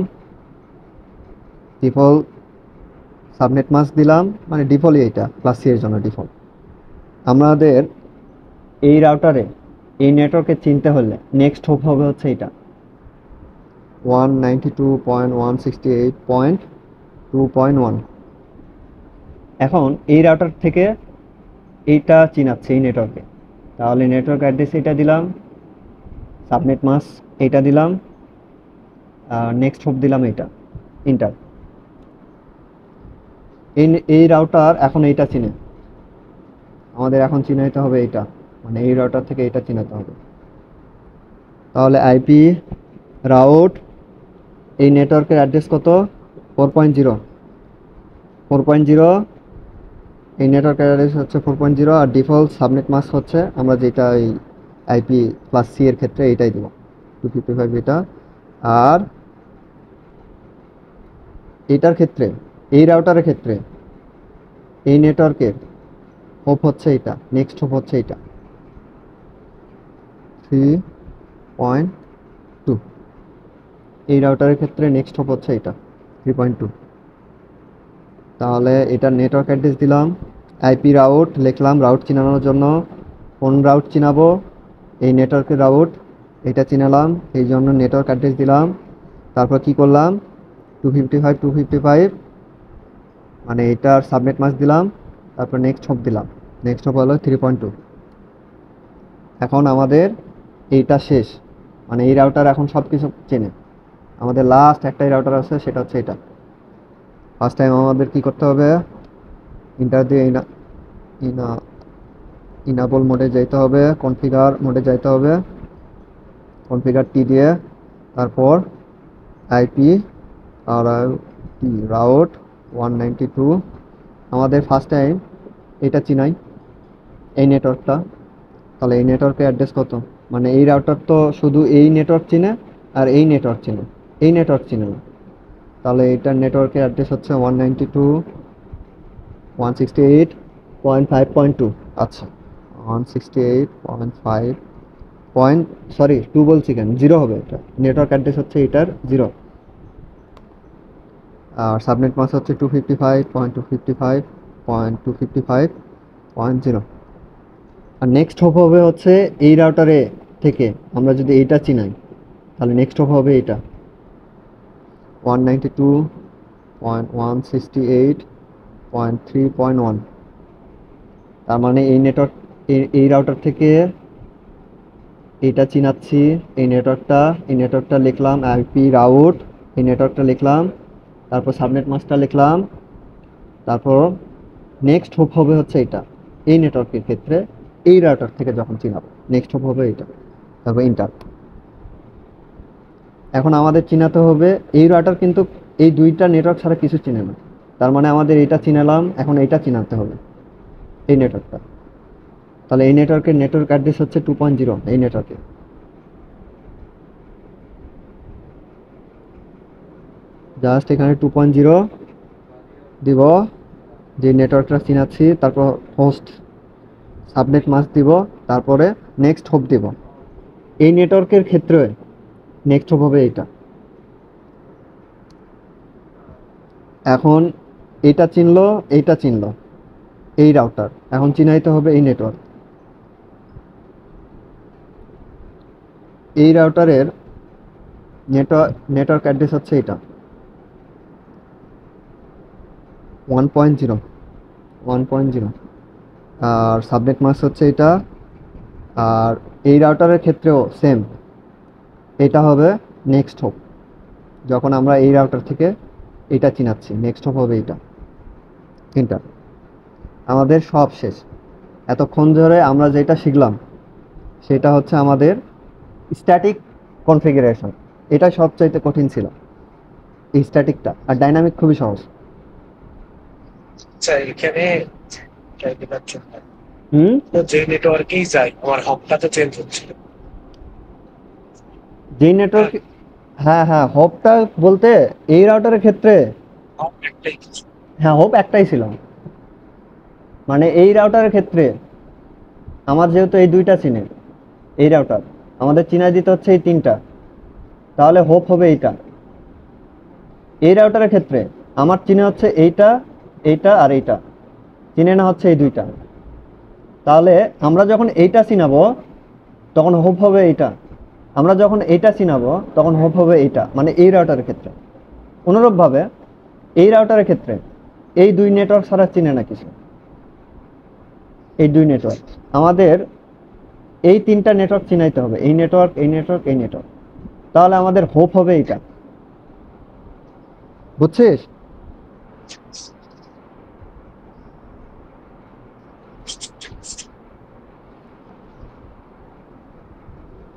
Speaker 1: ডিফল্ট সাবনেট মাস্ক দিলাম, মানে ডিফল্টই এটা ক্লাস সি এর জন্য ডিফল্ট। আমাদের এই রাউটারে এই নেটওয়ার্কে চিনতে হলে নেক্সট হোপ হবে হচ্ছে এটা 192.168.2.1। এখন এই রাউটার থেকে এইটা চিনাচ্ছে এই নেটওয়ার্কে, তাহলে নেটওয়ার্ক অ্যাড্রেস এটা দিলাম, সাবনেট মাস্ক এটা দিলাম, নেক্সট হোপ দিলাম এটা ইন্টার। এই রাউটার এখন এইটা চিনে, আমাদের এখন চিনাইতে হবে এইটা, মানে এই রাউটার থেকে এটা চিনাতে হবে। তাহলে আইপি রাউট, এই নেটওয়ার্কের অ্যাড্রেস কত 4.0, 4.0, এই নেটওয়ার্কের অ্যাড্রেস হচ্ছে 4.0, আর ডিফল্ট সাবনেট মাস্ক হচ্ছে আমরা যেটা এই আইপি প্লাস সি এর ক্ষেত্রে এইটাই দেবো 255 এটা। আর এটার ক্ষেত্রে, এই রাউটারের ক্ষেত্রে এই নেটওয়ার্কের হোপ হচ্ছে এটা, নেক্সট হোপ হচ্ছে এটা 3.2, এই রাউটারের ক্ষেত্রে নেক্সট হোপ হচ্ছে এটা 3.2। তাহলে এটার নেটওয়ার্ক অ্যাড্রেস দিলাম, আইপি রাউট লিখলাম রাউট চিনানোর জন্য, কোন রাউট চিনাবো, এই নেটওয়ার্কের রাউট এটা চিনালাম, এই জন্য নেটওয়ার্ক অ্যাড্রেস দিলাম। তারপর কি করলাম 255 মানে এটার সাবনেট মাস্ক দিলাম, তারপর নেক্সট হোপ দিলাম, নেক্সট হোপ হলো 3.2। এখন আমাদের এইটা শেষ, মানে এই রাউটার এখন সব কিছু চেনে। আমাদের লাস্ট একটাই রাউটার আছে, সেটা হচ্ছে এটা। ফার্স্ট টাইম আমাদের কি করতে হবে, ইন্টার দিয়ে ইনাবল মোডে যেতে হবে, কনফিগার মোডে যেতে হবে, কনফিগার টি দিয়ে, তারপর আইপি আর রাউট 192। আমাদের ফার্স্ট টাইম এটা চিনাই, এই নেটওয়ার্কটা। তাহলে এই নেটওয়ার্কের অ্যাড্রেস কত, মানে এই রাউটার তো শুধু এই নেটওয়ার্ক চিনে আর এই নেটওয়ার্ক চিনে, এই নেটওয়ার্ক চিনে না। তাহলে এটার নেটওয়ার্কের অ্যাড্রেস হচ্ছে 192.168.5.2। আচ্ছা 168.5 সরি 2 বলছি কেন, 0 হবে, এটা নেটওয়ার্ক অ্যাড্রেস হচ্ছে এটার 0। আর সাবনেট মাস্ক হচ্ছে 255.255.255.0। আর নেক্সট হোপ হবে হচ্ছে এই রাউটারে থেকে আমরা যদি এইটা চিনাই, তাহলে নেক্সট হোপ হবে এটা 192.168.3.1। তার মানে এই নেটওয়ার্ক, এই রাউটার থেকে এটা চিনাচ্ছি, এই নেটওয়ার্কটা লিখলাম আইপি রাউট, এই নেটওয়ার্কটা লিখলাম, তারপর সাবনেট মাস্কটা লিখলাম, তারপর নেক্সট হোপ হবে হচ্ছে এটা এই নেটওয়ার্কের ক্ষেত্রে এই রাউটার থেকে যখন চিনাবো নেক্সট হোপ হবে এটা, তারপর ইন্টার। এখন আমাদের চিনাতে হবে এই রাউটার কিন্তু এই দুইটা নেটওয়ার্ক ছাড়া কিছু চিনে না, তার মানে আমাদের এটা চিনালাম, এখন এইটা চিনাতে হবে এই নেটওয়ার্কটা। তাহলে এই নেটওয়ার্কের নেটওয়ার্ক অ্যাড্রেস হচ্ছে 2.0, এই নেটওয়ার্কে জাস্ট এখানে 2.0 দিব, যে নেটওয়ার্কটা চিনাচ্ছি, তারপর হোস্ট সাবনেট মাস্ক দিব, তারপরে নেক্সট হোপ দিব। এই নেটওয়ার্কের ক্ষেত্রে নেক্সট হোপ হবে এইটা। এখন এটা চিনলো, এইটা চিনলো এই রাউটার, এখন চিনাইতে হবে এই নেটওয়ার্ক। এই রাউটারের নেটওয়ার্ক অ্যাড্রেস হচ্ছে এটা 1.0 আর সাবনেট মাস্ক হচ্ছে এটা। আর এই রাউটারের ক্ষেত্রেও সেম, এটা হবে নেক্সট হপ। যখন আমরা এই রাউটার থেকে এটা চিনাচ্ছি, নেক্সট হপ হবে এটা এন্টার। আমাদের সব শেষ। এতক্ষণ ধরে আমরা যেটা শিখলাম সেটা হচ্ছে আমাদের স্ট্যাটিক কনফিগারেশন। এটা সবচাইতে কঠিন ছিল, এই স্ট্যাটিকটা। আর ডাইনামিক খুবই সহজ।
Speaker 3: আচ্ছা, এখানে দেওয়ার জন্য
Speaker 1: হুম
Speaker 3: তো যে নেটওয়ার্কেই যাই আমার হপটা তো চেঞ্জ হচ্ছে।
Speaker 1: যেই নেটওয়ার্ক, হ্যাঁ হ্যাঁ, হোপটা বলতে এই রাউটারের ক্ষেত্রে
Speaker 3: হপ একটাই কিছু।
Speaker 1: হ্যাঁ হোপ একটাই ছিল। মানে এই রাউটারের ক্ষেত্রে আমার যেহেতু এই দুইটা চিনে, এই রাউটার আমাদের চিনাই দিতে হচ্ছে এই তিনটা, তাহলে হোপ হবে এইটা। এই রাউটারের ক্ষেত্রে আমার চিনে হচ্ছে এইটা, এইটা আর এইটা, চিনে না হচ্ছে এই দুইটা। তাহলে আমরা যখন এইটা চিনাবো তখন হোপ হবে এইটা, আমরা যখন এইটা চিনাবো তখন হোপ হবে এইটা, মানে এই রাউটারের ক্ষেত্রে। অনুরূপভাবে এই রাউটারের ক্ষেত্রে এই দুই নেটওয়ার্ক ছাড়া চিনে না কিছু। এই দুই নেটওয়ার্ক আমাদের, এই তিনটা নেটওয়ার্ক চিনাইতে হবে, এই নেটওয়ার্ক, এই নেটওয়ার্ক, এই নেটওয়ার্ক। তাহলে আমাদের হোপ হবে এইটা। বুঝছিস?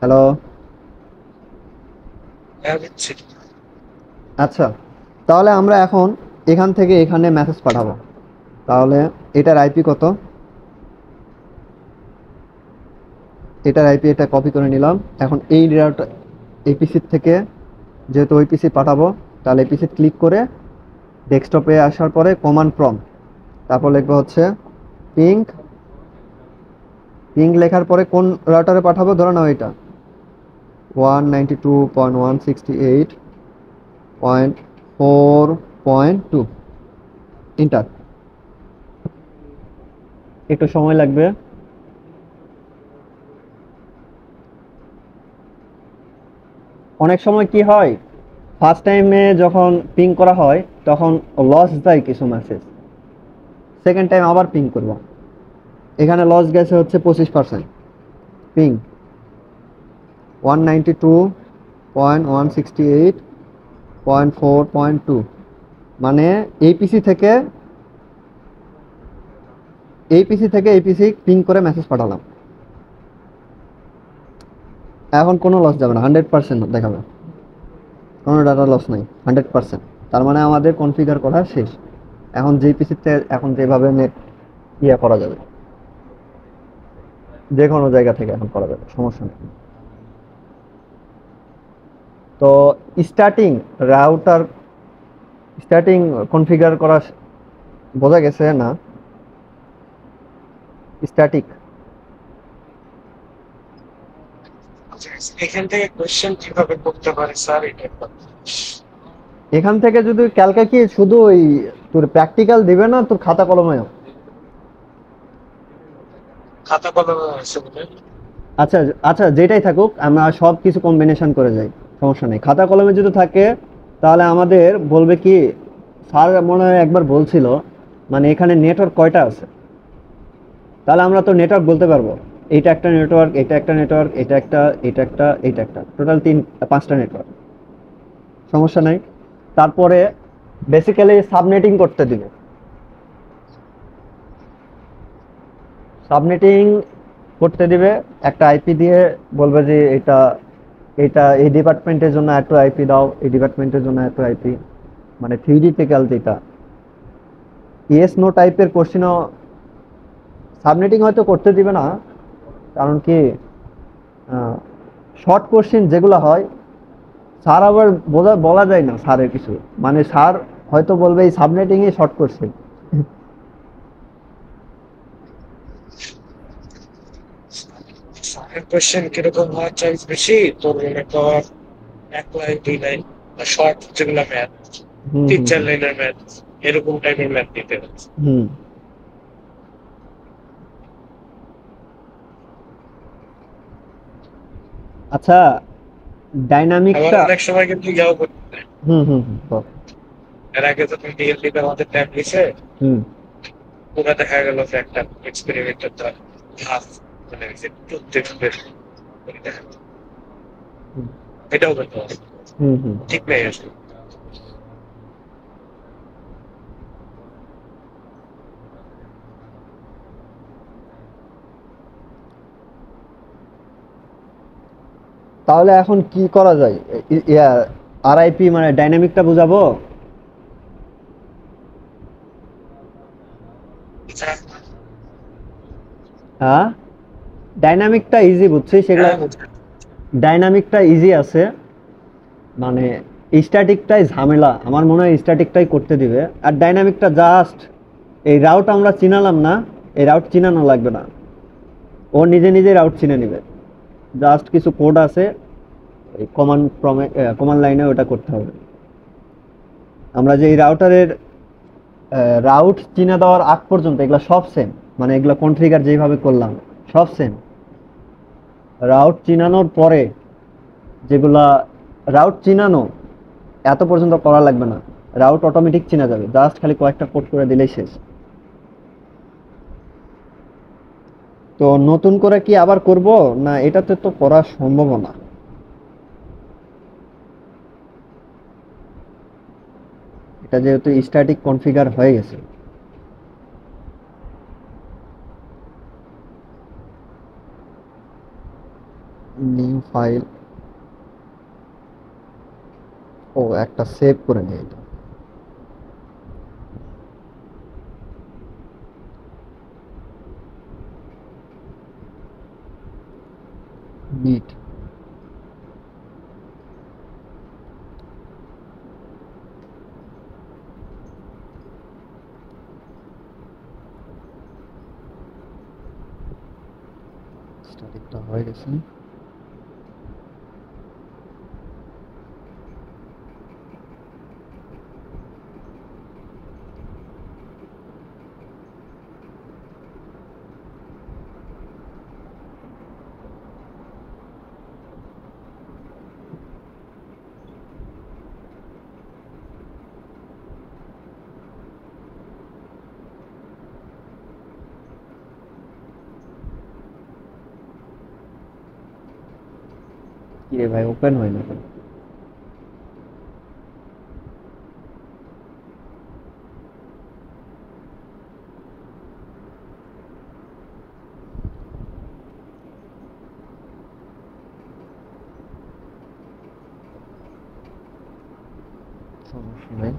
Speaker 1: হ্যালো।
Speaker 3: হ্যাঁ, বুঝছি।
Speaker 1: আচ্ছা, তাহলে আমরা এখন এখান থেকে এখানে মেসেজ পাঠাবো। তাহলে এটার আইপি কত? এটার আইপি এটা কপি করে নিলাম। এখন এই রাউটার, এই পিসির থেকে যেহেতু ওই পিসি পাঠাবো, তাহলে এই পিসি ক্লিক করে ডেস্কটপে আসার পরে কমান্ড প্রম্পট, তারপর লিখবো হচ্ছে পিং। পিং লেখার পরে কোন রাউটারে পাঠাবো, ধরে নাও এটা 192.168.4.2, এন্টার। একটু সময় লাগবে। অনেক সময় কি হয়, ফার্স্ট টাইমে যখন পিং করা হয় তখন লস যায় কিছু মেসেজ, সেকেন্ড টাইম আবার পিং করব। এখানে লস গেছে হচ্ছে 25%। পিং 192.168.4.2, মানে এই পিসি থেকে এই পিসি পিং করে মেসেজ পাঠালাম। এখন কোনো লস যাবে না, 100% দেখাবে, কোনো ডাটা লস নাই, 100%। তার মানে আমাদের কনফিগার করা শেষ। এখন যেই পিসিতে এখন যেভাবে নেট করা যাবে, যে কোনো জায়গা থেকে এখন করা যাবে, সমস্যা নেই। তো স্টার্টিং রাউটার, স্টার্টিং কনফিগার করা বোঝা গেছে না? স্ট্যাটিক।
Speaker 3: আচ্ছা, এখান থেকে কোয়েশ্চেন কিভাবে করতে পারে স্যার, এটা
Speaker 1: এখান থেকে যদি ক্যালকে কি শুধু ওই তোর প্র্যাকটিক্যাল দিবে না, তোর খাতা কলমেও?
Speaker 3: খাতা কলমে আছে বলে।
Speaker 1: আচ্ছা আচ্ছা, যেটাই থাকুক আমরা সব কিছু কম্বিনেশন করে যাই, সমস্যা নেই। খাতা কলমে যদি থাকে তাহলে আমাদের বলবে কি, স্যার মনে হয় একবার বলছিল, মানে এখানে নেটওয়ার্ক কয়টা আছে, তাহলে আমরা তো নেটওয়ার্ক বলতে পারবো। এইটা একটা নেটওয়ার্ক, এটা একটা নেটওয়ার্ক, এটা একটা, এটা একটা, এটা একটা, টোটাল 5টা নেটওয়ার্ক, সমস্যা নাই। তারপরে বেসিক্যালি সাবনেটিং করতে দিবে। সাবনেটিং করতে দিবে একটা আইপি দিয়ে, বলবে যে এটা, এটা এই ডিপার্টমেন্টের জন্য এত আইপি দাও, এই ডিপার্টমেন্টের জন্য এত আইপি, মানে থিওরিটিক্যাল যেটা। ইয়েস নো টাইপের কোশ্চেনও সাবনেটিং হয়তো করতে দিবে না, কারণ কি শর্ট কোশ্চেন যেগুলো হয়, স্যার আবার বলা যায় না স্যারের কিছু, মানে স্যার হয়তো বলবে এই সাবনেটিং এ শর্ট কোশ্চেন।
Speaker 3: স্যারের কোয়েশ্চেন কিরকম হওয়ার চান্স বেশি? তোর মনে কর 1 লাইন 2 লাইন বা শর্ট যেগুলো ম্যাথ,
Speaker 1: হুম
Speaker 3: 3-4 লাইনের ম্যাথ, এরকম টাইপের ম্যাথ দিতে হচ্ছে।
Speaker 1: হুম। আচ্ছা,
Speaker 3: আবার
Speaker 1: ডাইনামিকটা।
Speaker 3: অনেক সময় কিন্তু ইয়াও করতে পারে।
Speaker 1: হুম হুম হুম বল।
Speaker 3: এর আগে যখন ডিএলডি আমাদের ট্যাব নিছে,
Speaker 1: হুম
Speaker 3: পুরো দেখা গেল যে একটা এক্সপেরিমেন্টের দ্বারা হাফ, মানে ওই যে টুথপেস্ট বের করে দেখা গেল।
Speaker 1: হুম
Speaker 3: এটাও করতে পারে,
Speaker 1: হুম হুম।
Speaker 3: ঠিক নেই আসলে।
Speaker 1: তাহলে এখন কি করা যায়? আরআইপি মানে ডাইনামিকটা বুঝাবো?
Speaker 3: আচ্ছা,
Speaker 1: হ্যাঁ, ডাইনামিকটা ইজি বুঝছি সেগুলা।
Speaker 3: হ্যাঁ বুঝলাম।
Speaker 1: ডাইনামিকটা ইজি আছে, মানে স্ট্যাটিকটাই ঝামেলা, আমার মনে হয় স্ট্যাটিকটাই করতে দিবে। আর ডাইনামিকটা জাস্ট এই রাউট আমরা চিনালাম না, এই রাউট চিনানো লাগবে না, ও নিজে নিজে রাউট চিনে নেবে। জাস্ট কিছু কোড আছে, এই কমান্ড লাইনে ওটা করতে হবে। আমরা যে এই রাউটারের রাউট চিনে দেওয়ার আগ পর্যন্ত এগুলা সব সেম, মানে এগুলা কনফিগার যেভাবে করলাম সব সেম। রাউট চিনানোর পরে যেগুলা রাউট চিনানো এত পর্যন্ত করা লাগবে না, রাউট অটোমেটিক চিনা যাবে, জাস্ট খালি কয়েকটা কোড করে দিলেই শেষ। তো নতুন করে কি আবার করব? না, এটাতে তো করা সম্ভব না। এটা যেহেতু স্ট্যাটিক কনফিগার হয়ে গেছে। নিউ ফাইল, ও একটা সেভ করে নিই এটা। নিট, স্ট্যাটিকটা হয়ে গেছে। কি রে ভাই, ওপেন হয় না কেন? সমস্যা নাই।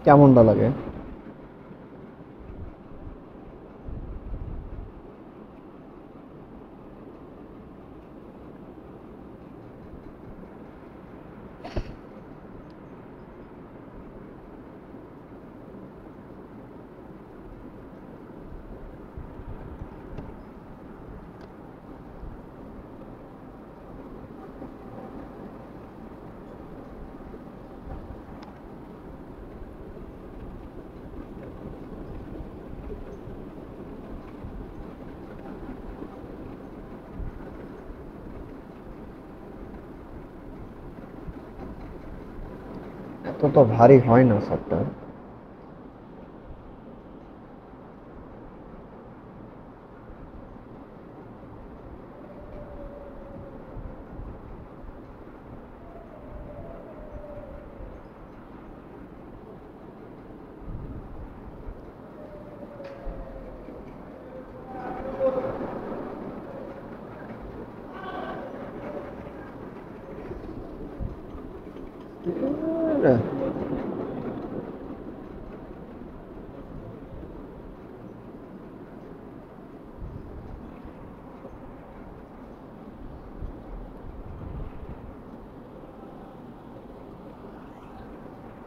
Speaker 1: কেমনটা লাগে? এত তো ভারী হয় না সফটওয়্যার।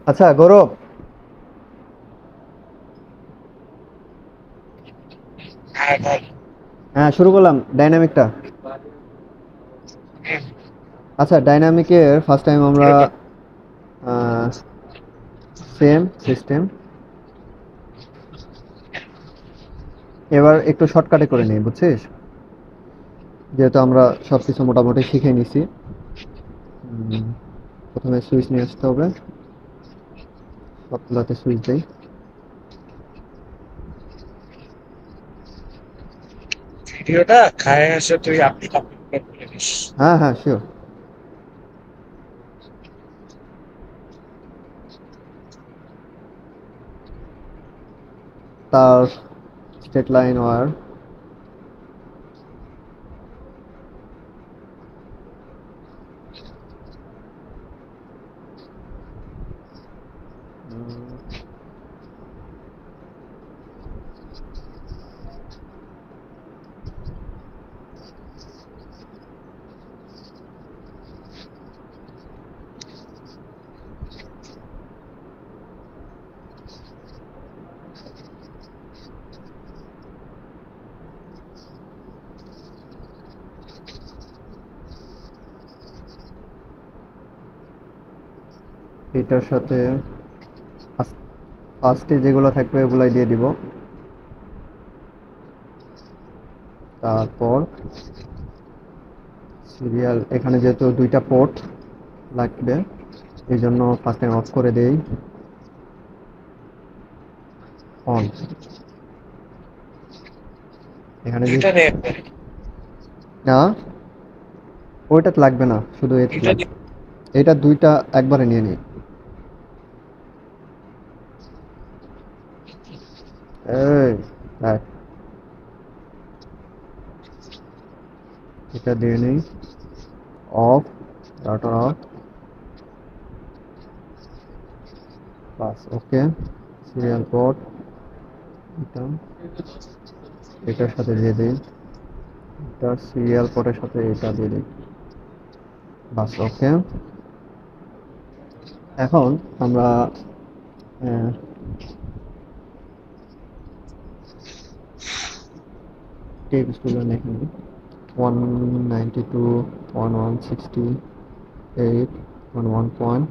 Speaker 1: আচ্ছা গৌরব,
Speaker 3: হ্যাঁ বল।
Speaker 1: হ্যাঁ শুরু করলাম ডাইনামিকটা।
Speaker 3: হুম,
Speaker 1: আচ্ছা ডাইনামিকের ফার্স্ট টাইম আমরা
Speaker 3: শুরু কর।
Speaker 1: সেম সিস্টেম, এবার একটু শর্টকাটে করে নিই বুঝছিস, যেহেতু আমরা সবকিছু মোটামুটি শিখে নিছি। প্রথমে সুইচ নিয়ে আসতে হবে, সবগুলোতে সুইচ দেই।
Speaker 3: ভিডিওটা খায় আসে তুই আপনি আপলোড করে বলে দিস।
Speaker 1: হ্যাঁ হ্যাঁ শিওর। তার স্ট্রেট লাইন ওয়্যার, এটার সাথে ফার্স্টে যেগুলো থাকবে ওগুলাই দিয়ে দিব। তারপর সিরিয়াল, এখানে যেহেতু দুইটা পোর্ট লাগবে এই জন্য ফার্স্ট টাইম অফ করে দেই, অন। এখানে যে
Speaker 3: দুইটা নেট নেই,
Speaker 1: না, ওইটা লাগবে না, শুধু এটা
Speaker 3: দুইটা
Speaker 1: লাগবে। এটা দুইটা একবারে নিয়ে নিই। এই দেখ, এটা দিয়ে নিই, of, data off, bus okay. Serial port এটা এটার সাথে দিয়ে দিই, এটা সিরিয়াল পোর্টের সাথে এটা দিয়ে দিই, বাস ওকে। এখন আমরা টেক্সট স্টুডেন্ট এখানে 192 1168 11.12,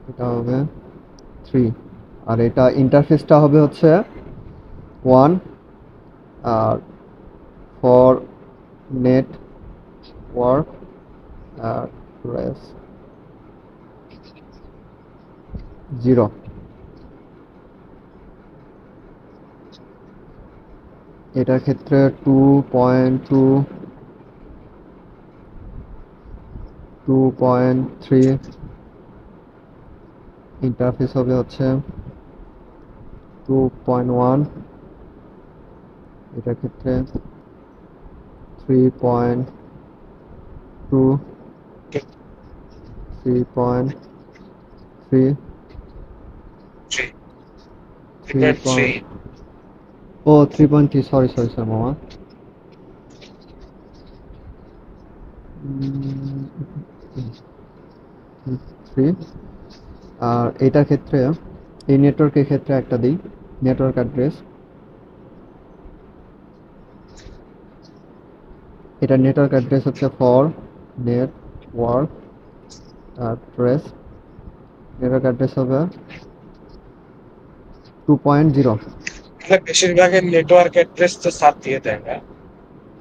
Speaker 1: এটা হবে 3, আর এটা ইন্টারফেসটা হবে হচ্ছে 1, আর for network address 0। এটার ক্ষেত্রে 2.2 2.3, ইন্টারফেস হবে হচ্ছে 2.1, এটার ক্ষেত্রে 3.2, 3.3,
Speaker 3: থ্রি
Speaker 1: 3
Speaker 3: থ্রি।
Speaker 1: ও 3.3, সরি সরি স্যার মামা। 3। আর এটার ক্ষেত্রে, এই নেটওয়ার্কের ক্ষেত্রে একটা দিই, নেটওয়ার্ক অ্যাড্রেস। এটা নেটওয়ার্ক অ্যাড্রেস হচ্ছে for network address, network address হবে 2.0।
Speaker 3: তাহলে বেশিরভাগের নেটওয়ার্ক অ্যাড্রেস তো সাথ দিয়ে দেয় না।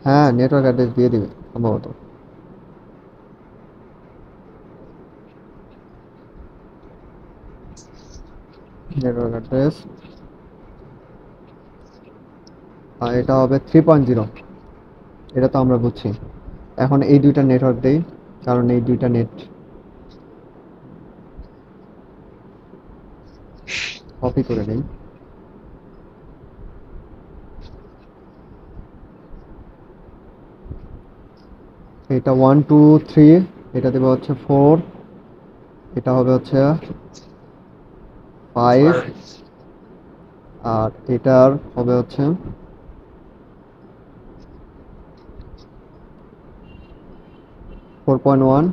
Speaker 1: হ্যাঁ নেটওয়ার্ক অ্যাড্রেস দিয়ে দিবে সম্ভবত। নেটওয়ার্ক অ্যাড্রেস, আর এটা হবে 3.0, এটা তো আমরা বুঝছি। এখন এই দুইটা নেটওয়ার্ক দেই, কারণ এই দুইটা নেট কপি করে নেই। এটা 1 2 3, এটা দেবো হচ্ছে 4, এটা হবে হচ্ছে 5, আর এটার হবে হচ্ছে 4.1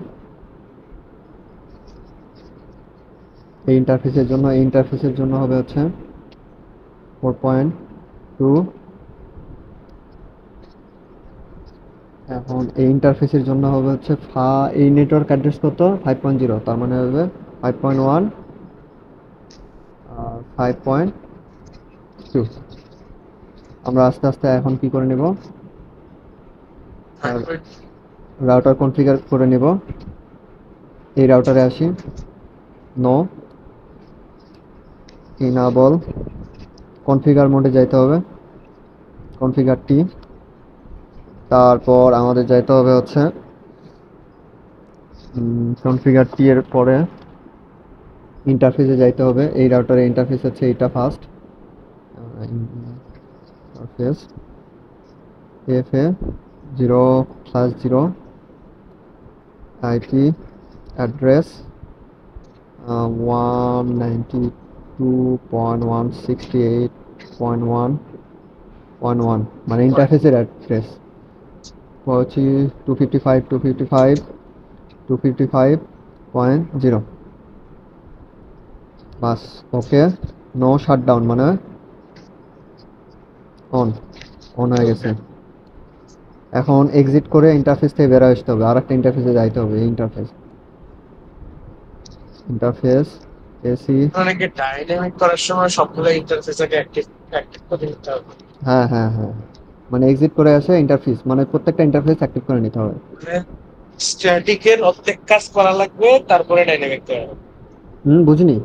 Speaker 1: এই ইন্টারফেসের জন্য হবে হচ্ছে 4.2। এখন এই ইন্টারফেসের জন্য হবে হচ্ছে এই নেটওয়ার্ক অ্যাড্রেস কত 5.0, তার মানে হবে 5.1 আর 5.2। আমরা আস্তে আস্তে এখন কি করে নেব, রাউটার কনফিগার করে নেব। এই রাউটারে আসি, নো ইনাবল কনফিগার মোডে যাইতে হবে, কনফিগার টি। তারপর আমাদের যাইতে হবে হচ্ছে কনফিগার টি এর পরে ইন্টারফেসে যাইতে হবে। এই রাউটারের ইন্টারফেস হচ্ছে এটা first interface FA 0/0 IP address 192.168.1.1 মানে ইন্টারফেসের অ্যাড্রেস হচ্ছে 255.255.0 বাস। ওকে, নো শাটডাউন মানে অন হয়ে গেছে। এখন এক্সিট করে ইন্টারফেস থেকে বের আসতে হবে, আরেকটা ইন্টারফেসে যাইতে হবে। Interface AC.
Speaker 3: অনেকে ডাইনামিক করার সময় সবগুলো ইন্টারফেসকে অ্যাক্টিভ করে নিতে হবে।
Speaker 1: হ্যাঁ, মানে এক্সিট করে আসে ইন্টারফেস, মানে প্রত্যেকটা ইন্টারফেস অ্যাক্টিভ করে নিতে হবে।
Speaker 3: স্ট্যাটিকের অর্ধেক কাজ করা লাগবে, তারপরে ডাইনামিক করা হবে।
Speaker 1: বুঝিনি।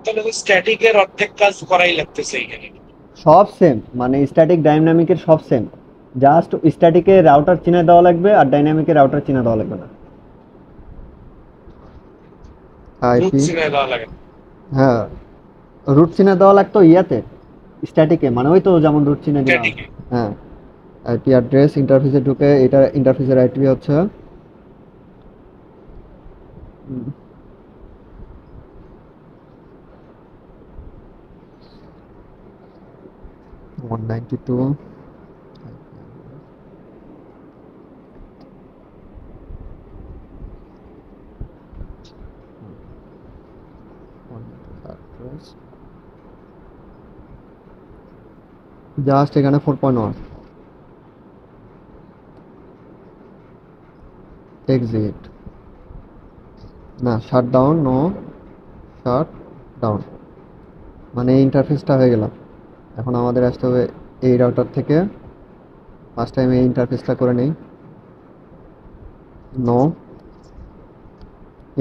Speaker 3: তাহলে স্ট্যাটিকের অর্ধেক কাজ করাই লাগতেছে এখানে।
Speaker 1: সব সেম, মানে স্ট্যাটিক ডাইনামিকের সব সেম, জাস্ট স্ট্যাটিকে রাউটার চিনে দেওয়া লাগবে আর ডাইনামিকে রাউটার চিনে দেওয়া লাগবে না। আইপি, হ্যাঁ রুট চিনে দেওয়া লাগতো ইয়াতে স্ট্যাটিকে, মানে ওই তো যেমন রুট চিনে দেওয়া। হ্যাঁ, আইপি অ্যাড্রেস ইন্টারফেসে ঢুকে, এটা ইন্টারফেসের আইপি হচ্ছে 192. জাস্ট এখানে 4.1 এক্সিট, না শাটডাউন, নো শাটডাউন মানে এই ইন্টারফেসটা হয়ে গেল। এখন আমাদের আসতে হবে এই রাউটার থেকে, ফার্স্ট টাইম এই ইন্টারফেসটা করে নেই। নো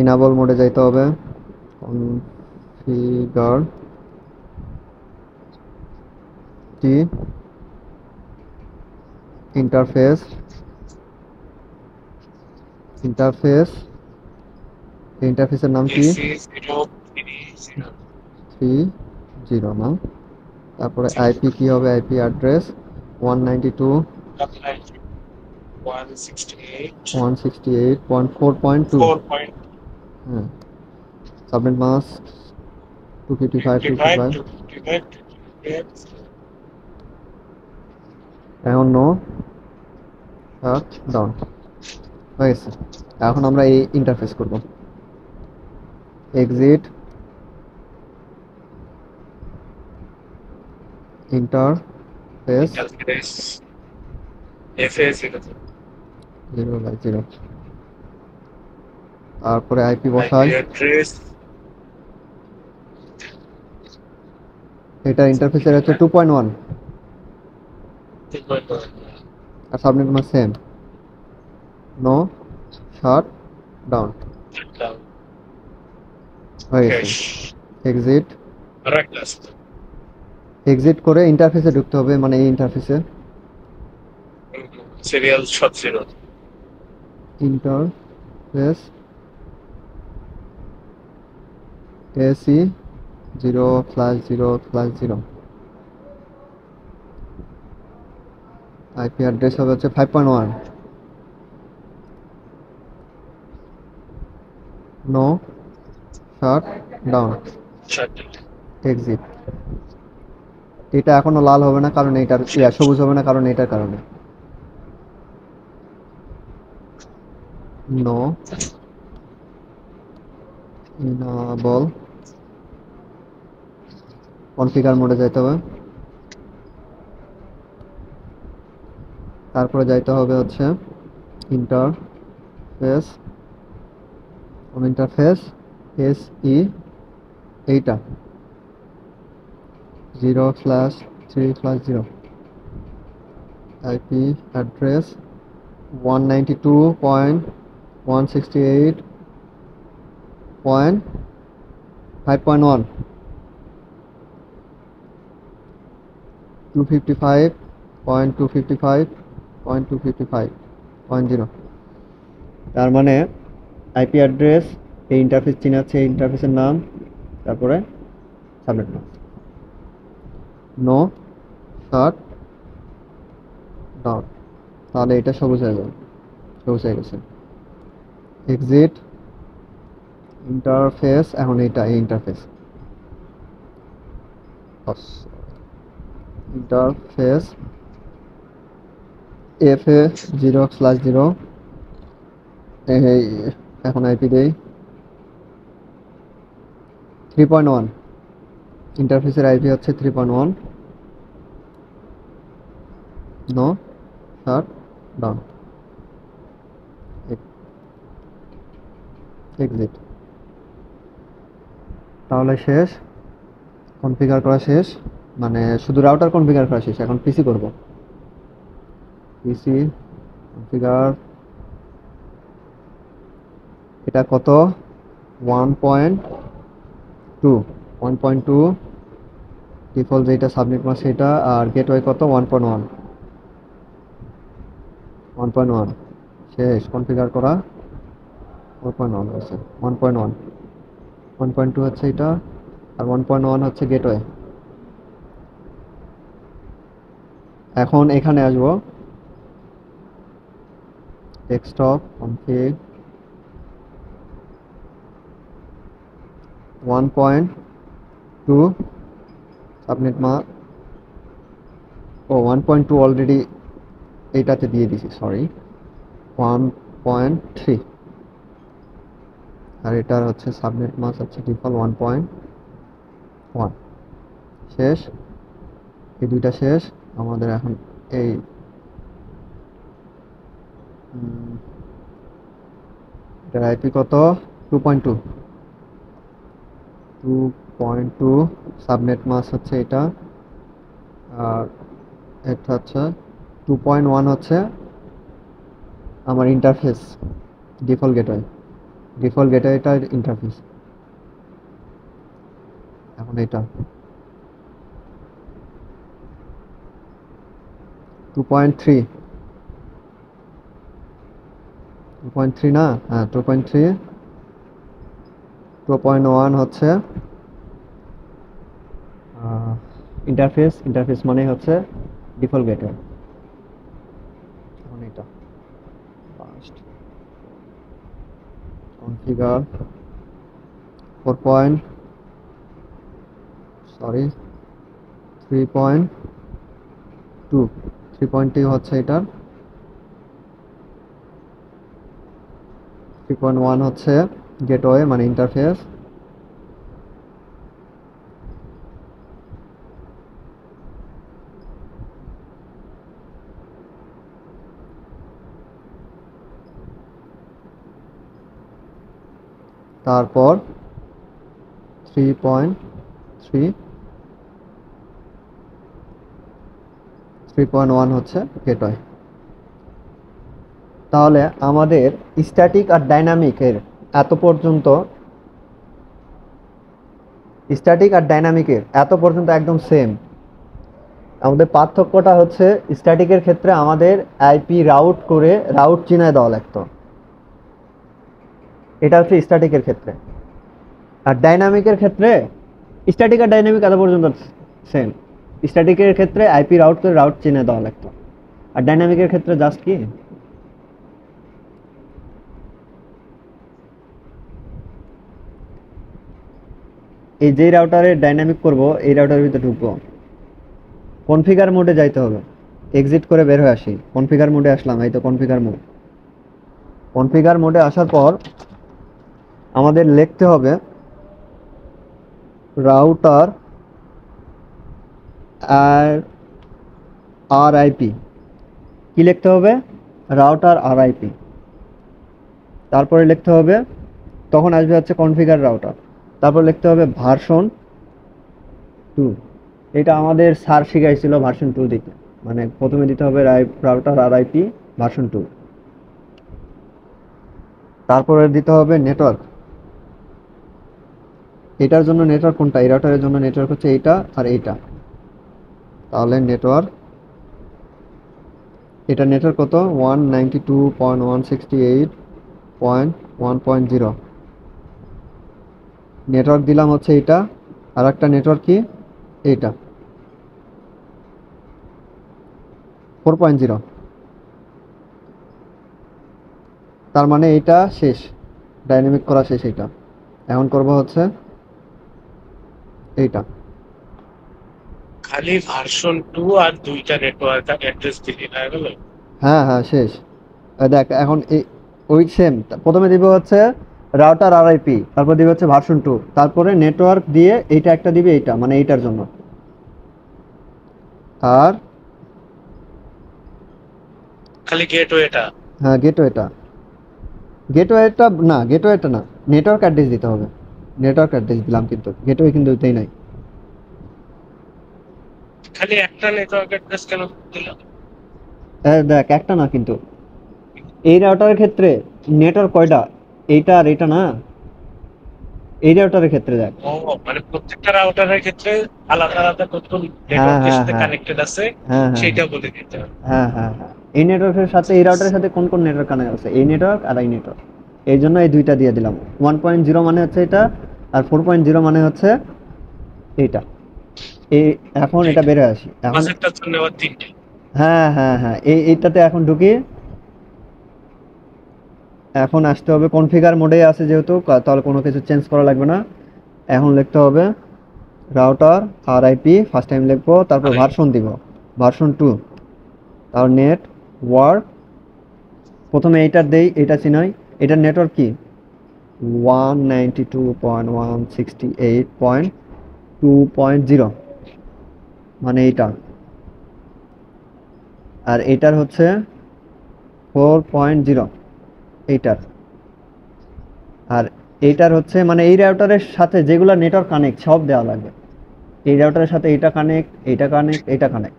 Speaker 1: ইনাবল মোডে যাইতে হবে, কনফিগার টি ইন্টারফেসের নাম কি 30 না, তারপরে আইপি কি হবে, আইপি অ্যাড্রেস 192.168.4.2। হ্যাঁ, সাবনেট মাস্ক 255. এখন নো শাটডাউন হয়ে গেছে। এখন আমরা এই ইন্টারফেস করব, এক্সিট ইন্টারফেস 0/0, তারপরে আইপি বসাই। এটা ইন্টারফেসের হচ্ছে 2.1 আর subnet mask same, no shutdown হয়ে গেছে। এক্সিট করে ইন্টারফেসে ঢুকতে হবে, মানে এই ইন্টারফেসে
Speaker 3: সিরিয়াল সব zero,
Speaker 1: interface AC 0/0/0 IP address হবে হচ্ছে 5.1, নো শাটডাউন এক্সিট। এটা এখনো লাল হবে না কারণ এটার সবুজ হবে না কারণ এটার কারণে। নো ইনাবল কনফিগার মোডে যাইতে হবে, তারপরে যাইতে হবে হচ্ছে ইন্টারফেস, ইন্টারফেস এস ই এইটা 0/3/0 আইপি অ্যাড্রেস 192.168.5.1 255.255.255.0। তার মানে আইপি অ্যাড্রেস, এই ইন্টারফেস চিনাচ্ছে, এই ইন্টারফেসের নাম, তারপরে সাবনেট নাম। নো শাট ডাউন, তাহলে এটা সবুজ হয়ে যাবে, সবুজ হয়ে গেছে। এক্সিট ইন্টারফেস, এখন এইটা এই ইন্টারফেস, ইন্টারফেস এফ এ 0/0, এই এখন আইপি দেই 3.1, ইন্টারফেসের আইপি হচ্ছে 3.1। No shut down, exit. তাহলে শেষ, কনফিগার করা শেষ, মানে শুধু রাউটার কনফিগার করা শেষ। এখন পিসি করব, পিসি কনফিগার। এটা কত? 1.2, 1.2 ডিফল্ট যেটা সাবনেট মাস্ক সেটা, আর গেটওয়ে কত? 1.1, 1.1 শেষ কনফিগার করা। 4.1 আছে, 1.1, 1.2 হচ্ছে এটা, আর 1.1 হচ্ছে গেটওয়ে। এখন এখানে আসবো, ডেস্কটপ কনফিগ 1.2 সাবনেট মাস্ক, ও 1.2 অলরেডি এইটাতে দিয়ে দিছি, সরি। 1.3, আর এটার হচ্ছে সাবনেট মাস্ক হচ্ছে ডিফল্ট 1.1। শেষ, এই দুইটা শেষ। আমাদের এখন এই এটার আইপি কত? 2.2, 2.2 সাবনেট মাস্ক হচ্ছে এটা, আর এটা হচ্ছে 2.1 হচ্ছে আমার ইন্টারফেস, ডিফল্ট গেটওয়ে, ডিফল্ট গেটওয়েটার ইন্টারফেস। এখন এটা 2.3, 2.3 না, হ্যাঁ 2.3। 2.1 হচ্ছে ইন্টারফেস, ইন্টারফেস মানে হচ্ছে ডিফল্ট গেটওয়ে। এখন এটা ফার্স্ট কনফিগার 4. সরি 3.2, 3.2 হচ্ছে এটার, 3.1 হচ্ছে গেটওয়ে মানে ইন্টারফেস। তারপর 3.3, 3.1 হচ্ছে গেটওয়ে। তাহলে আমাদের স্ট্যাটিক আর ডাইনামিকের এত পর্যন্ত, একদম সেম। আমাদের পার্থক্যটা হচ্ছে স্ট্যাটিকের ক্ষেত্রে আমাদের আইপি রাউট করে রাউট চিনায় দেওয়া লাগতো, এটা হচ্ছে স্ট্যাটিকের ক্ষেত্রে। আর ডাইনামিকের ক্ষেত্রে, স্ট্যাটিক আর ডাইনামিক এত পর্যন্ত সেম। স্ট্যাটিকের ক্ষেত্রে আইপি রাউট করে রাউট চিনে দেওয়া লাগতো, আর ডাইনামিকের ক্ষেত্রে জাস্ট কি এই যে রাউটারে ডাইনামিক করব, এই রাউটারের ভিতরে ঢুকবো, কনফিগার মোডে যাইতে হবে, এক্সিট করে বের হয়ে আসি, কনফিগার মোডে আসলাম, এই তো কনফিগার মোড। কনফিগার মোডে আসার পর আমাদের লিখতে হবে রাউটার আর আরআইপি। কি লিখতে হবে? Router RIP. তারপরে লিখতে হবে, তখন আসবে হচ্ছে কনফিগার রাউটার। তারপর লিখতে হবে ভার্সন 2। এটা আমাদের স্যার শিখাইছিল ভার্সন 2 দিতে, মানে প্রথমে দিতে হবে রাউটার আরআইপি ভার্সন 2। তারপরে দিতে হবে নেটওয়ার্ক। এটার জন্য নেটওয়ার্ক কোনটা? এই রাউটারের জন্য নেটওয়ার্ক হচ্ছে এইটা আর এইটা। তাহলে নেটওয়ার্ক, এটা নেটওয়ার্ক কত? 192.168.1.0 নেটওয়ার্ক দিলাম হচ্ছে এইটা। আর একটা নেটওয়ার্ক কি? এইটা 4.0। তার মানে এইটা শেষ, ডাইনামিক করা শেষ। এইটা এখন করব হচ্ছে এইটা।
Speaker 3: খালি ভার্সন 2 আর দুইটা নেটওয়ার্ক অ্যাড্রেস দিলি হয়ে গেল।
Speaker 1: হ্যাঁ হ্যাঁ শেষ। দেখ এখন ওই সেম, প্রথমে দিব হচ্ছে রাউটার আরআইপি, তারপর দিবে হচ্ছে ভার্সন 2, তারপরে নেটওয়ার্ক দিয়ে এইটা একটা দিবে, এইটা মানে এইটার জন্য। আর
Speaker 3: খালি গেটওয়েটা।
Speaker 1: হ্যাঁ গেটওয়েটা, গেটওয়েটা না, গেটওয়েটা না, নেটওয়ার্ক অ্যাড্রেস দিতে হবে। নেটওয়ার্ক অ্যাড্রেস দিলাম কিন্তু গেটওয়ে কিন্তু দিতেই নাই।
Speaker 3: খালি একটা নেটওয়ার্ক অ্যাড্রেস কেন দিলাম?
Speaker 1: দেখ একটা না কিন্তু, এই রাউটারের ক্ষেত্রে নেটওয়ার্ক কয়টা? এইটা আর এইটা না, এই রাউটারের ক্ষেত্রে দেখ।
Speaker 3: ও, মানে প্রত্যেকটা রাউটারের ক্ষেত্রে আলাদা আলাদা কত
Speaker 1: হ্যাঁ
Speaker 3: নেটওয়ার্কের
Speaker 1: হ্যাঁ
Speaker 3: সাথে
Speaker 1: হ্যাঁ
Speaker 3: কানেক্টেড আছে
Speaker 1: হ্যাঁ হ্যাঁ
Speaker 3: সেটা বলে দিতে হবে।
Speaker 1: হ্যাঁ হ্যাঁ হ্যাঁ, এই নেটওয়ার্কের সাথে, এই রাউটারের সাথে কোন কোন নেটওয়ার্ক কানেক্ট আছে, এই নেটওয়ার্ক আর এই নেটওয়ার্ক। এই জন্য এই দুইটা দিয়ে দিলাম। 1.0 মানে হচ্ছে এটা, আর 4.0 মানে হচ্ছে এইটা। এই এখন এটা বের হয়ে আসি এখন।
Speaker 3: মাঝেরটার জন্য আবার তিনটে।
Speaker 1: হ্যাঁ হ্যাঁ হ্যাঁ, এইটাতে এখন ঢুকি। এখন আসতে হবে কনফিগার মোডে আছে যেহেতু, তাহলে কোনো কিছু চেঞ্জ করা লাগবে না। এখন লিখতে হবে রাউটার আরআইপি, ফার্স্ট টাইম লিখবো, তারপর ভার্সন দিব ভার্সন 2, তারপর নেট ওয়ার্ক। প্রথমে এইটার দেই, এটা চিনাই। এটার নেটওয়ার্ক কি? 192.168.2.0 মানে এইটা। আর এইটার হচ্ছে 4.0 এইটার। আর এইটার হচ্ছে মানে এই রাউটারের সাথে যেগুলো নেটওয়ার্ক কানেক্ট সব দেওয়া লাগবে। এই রাউটারের সাথে এইটা কানেক্ট, এইটা কানেক্ট, এইটা কানেক্ট।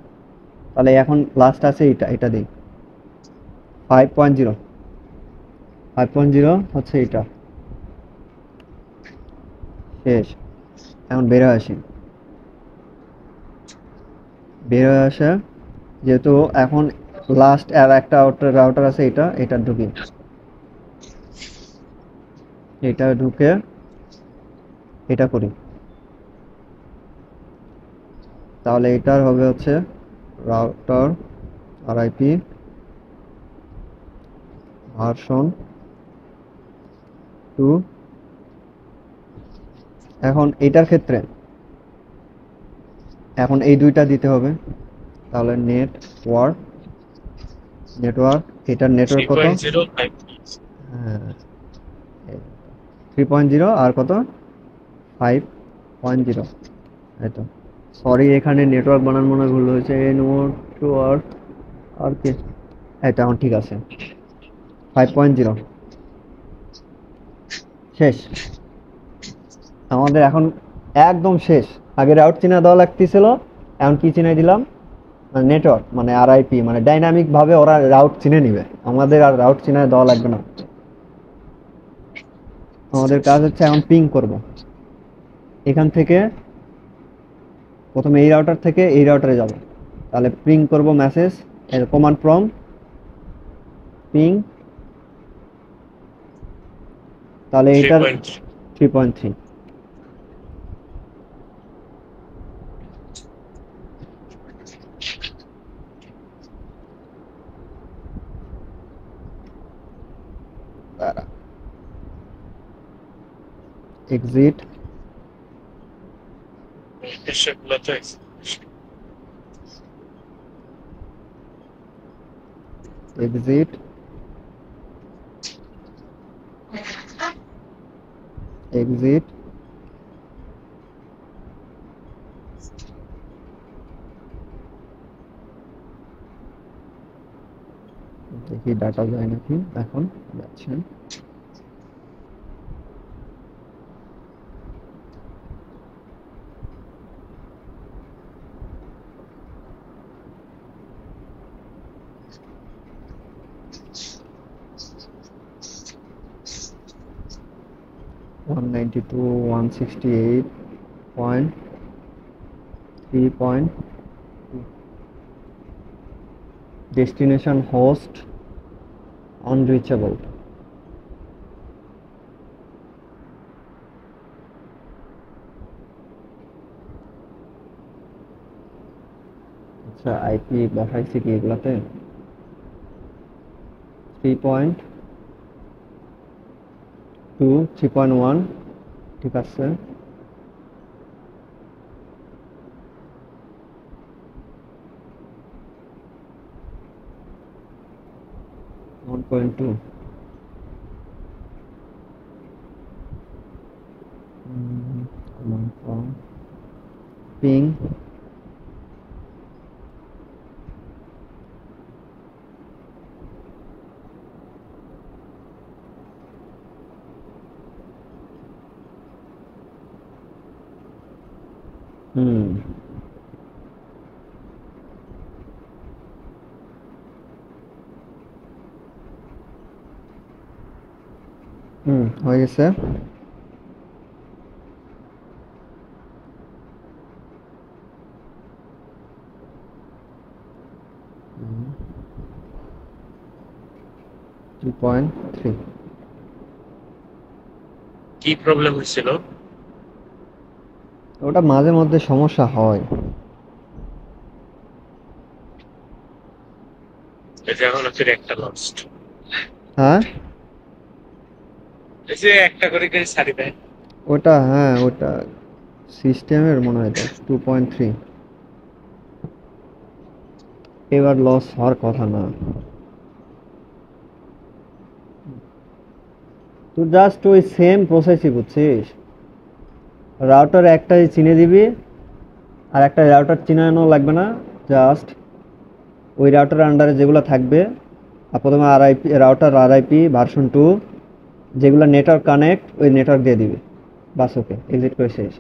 Speaker 1: তাহলে এখন লাস্ট আছে এইটা, এটা দিই 5.0। 5.0 হচ্ছে এইটা শেষ। এখন বের হয়ে আসি। বের হয়ে আসা যেহেতু এখন লাস্ট আর একটা রাউটার আছে, এটা ঢুকি। এটা ঢুকে এটা করি, তাহলে এটার হবে হচ্ছে রাউটার আরআইপি ভার্সন 2। এখন এটার ক্ষেত্রে এখন এই দুইটা দিতে হবে। তাহলে নেটওয়ার্ক এটার নেটওয়ার্ক কত?
Speaker 3: 3.0 5.
Speaker 1: হ্যাঁ 3.0 আর কত? 5.0। এই তো, সরি এখানে নেটওয়ার্ক বানান মনে হয় ভুল হয়েছে। নেটওয়ার্ক আর কি, এই তো এখন ঠিক আছে। 5.0 শেষ আমাদের এখন, একদম শেষ। আগে রাউট চিনা দেওয়া লাগতেছিল, এখন কি চিনাই দিলাম? নেটওয়ার্ক মানে আরআইপি, মানে ডাইনামিক ভাবে ওরা রাউট চিনে নিবে, আমাদের আর রাউট চিনায় দেওয়া লাগবে না। আমাদের কাজ হচ্ছে এখন পিং করব। এখান থেকে প্রথমে এই রাউটার থেকে এই রাউটারে যাব, তাহলে পিং করব মেসেজ, কমান্ড প্রম্পট পিং। তাহলে এটার 3.3। এক্সিট,
Speaker 3: সেগুলো তো
Speaker 1: এক্সিট, এক্সিট। দেখি ডাটা যায় নাকি, এখন যাচ্ছে। ওয়ান 192.168.3. Destination host unreachable. আচ্ছা, আইপি বসাইছি কি এগুলাতে? 3.2 3.1 ঠিক আছে। ওয়ান পয়েন্ট টু পিং হয়ে গেছে। Two point three.
Speaker 3: কি প্রবলেম হয়েছিল?
Speaker 1: ওটা মাঝে মধ্যে সমস্যা হয়।
Speaker 3: এই যে এখন ফির একটা লস্ট।
Speaker 1: হ্যাঁ,
Speaker 3: এই যে একটা করে করে সারি দেয়।
Speaker 1: ওটা হ্যাঁ, ওটা সিস্টেমের মনে হয় 2.3। এবার লস হওয়ার কথা না। তুই জাস্ট ওই সেম প্রসেসই বুঝছিস, রাউটার একটাই চিনে দিবি, আর একটা রাউটার চিনানো লাগবে না। জাস্ট ওই রাউটার আন্ডারে যেগুলো থাকবে, আর প্রথমে আরআইপি রাউটার, আরআইপি ভার্সন 2, যেগুলো নেটওয়ার্ক কানেক্ট, ওই নেটওয়ার্ক দিয়ে দিবি। বাস, ওকে, এক্সিট করে শেষ।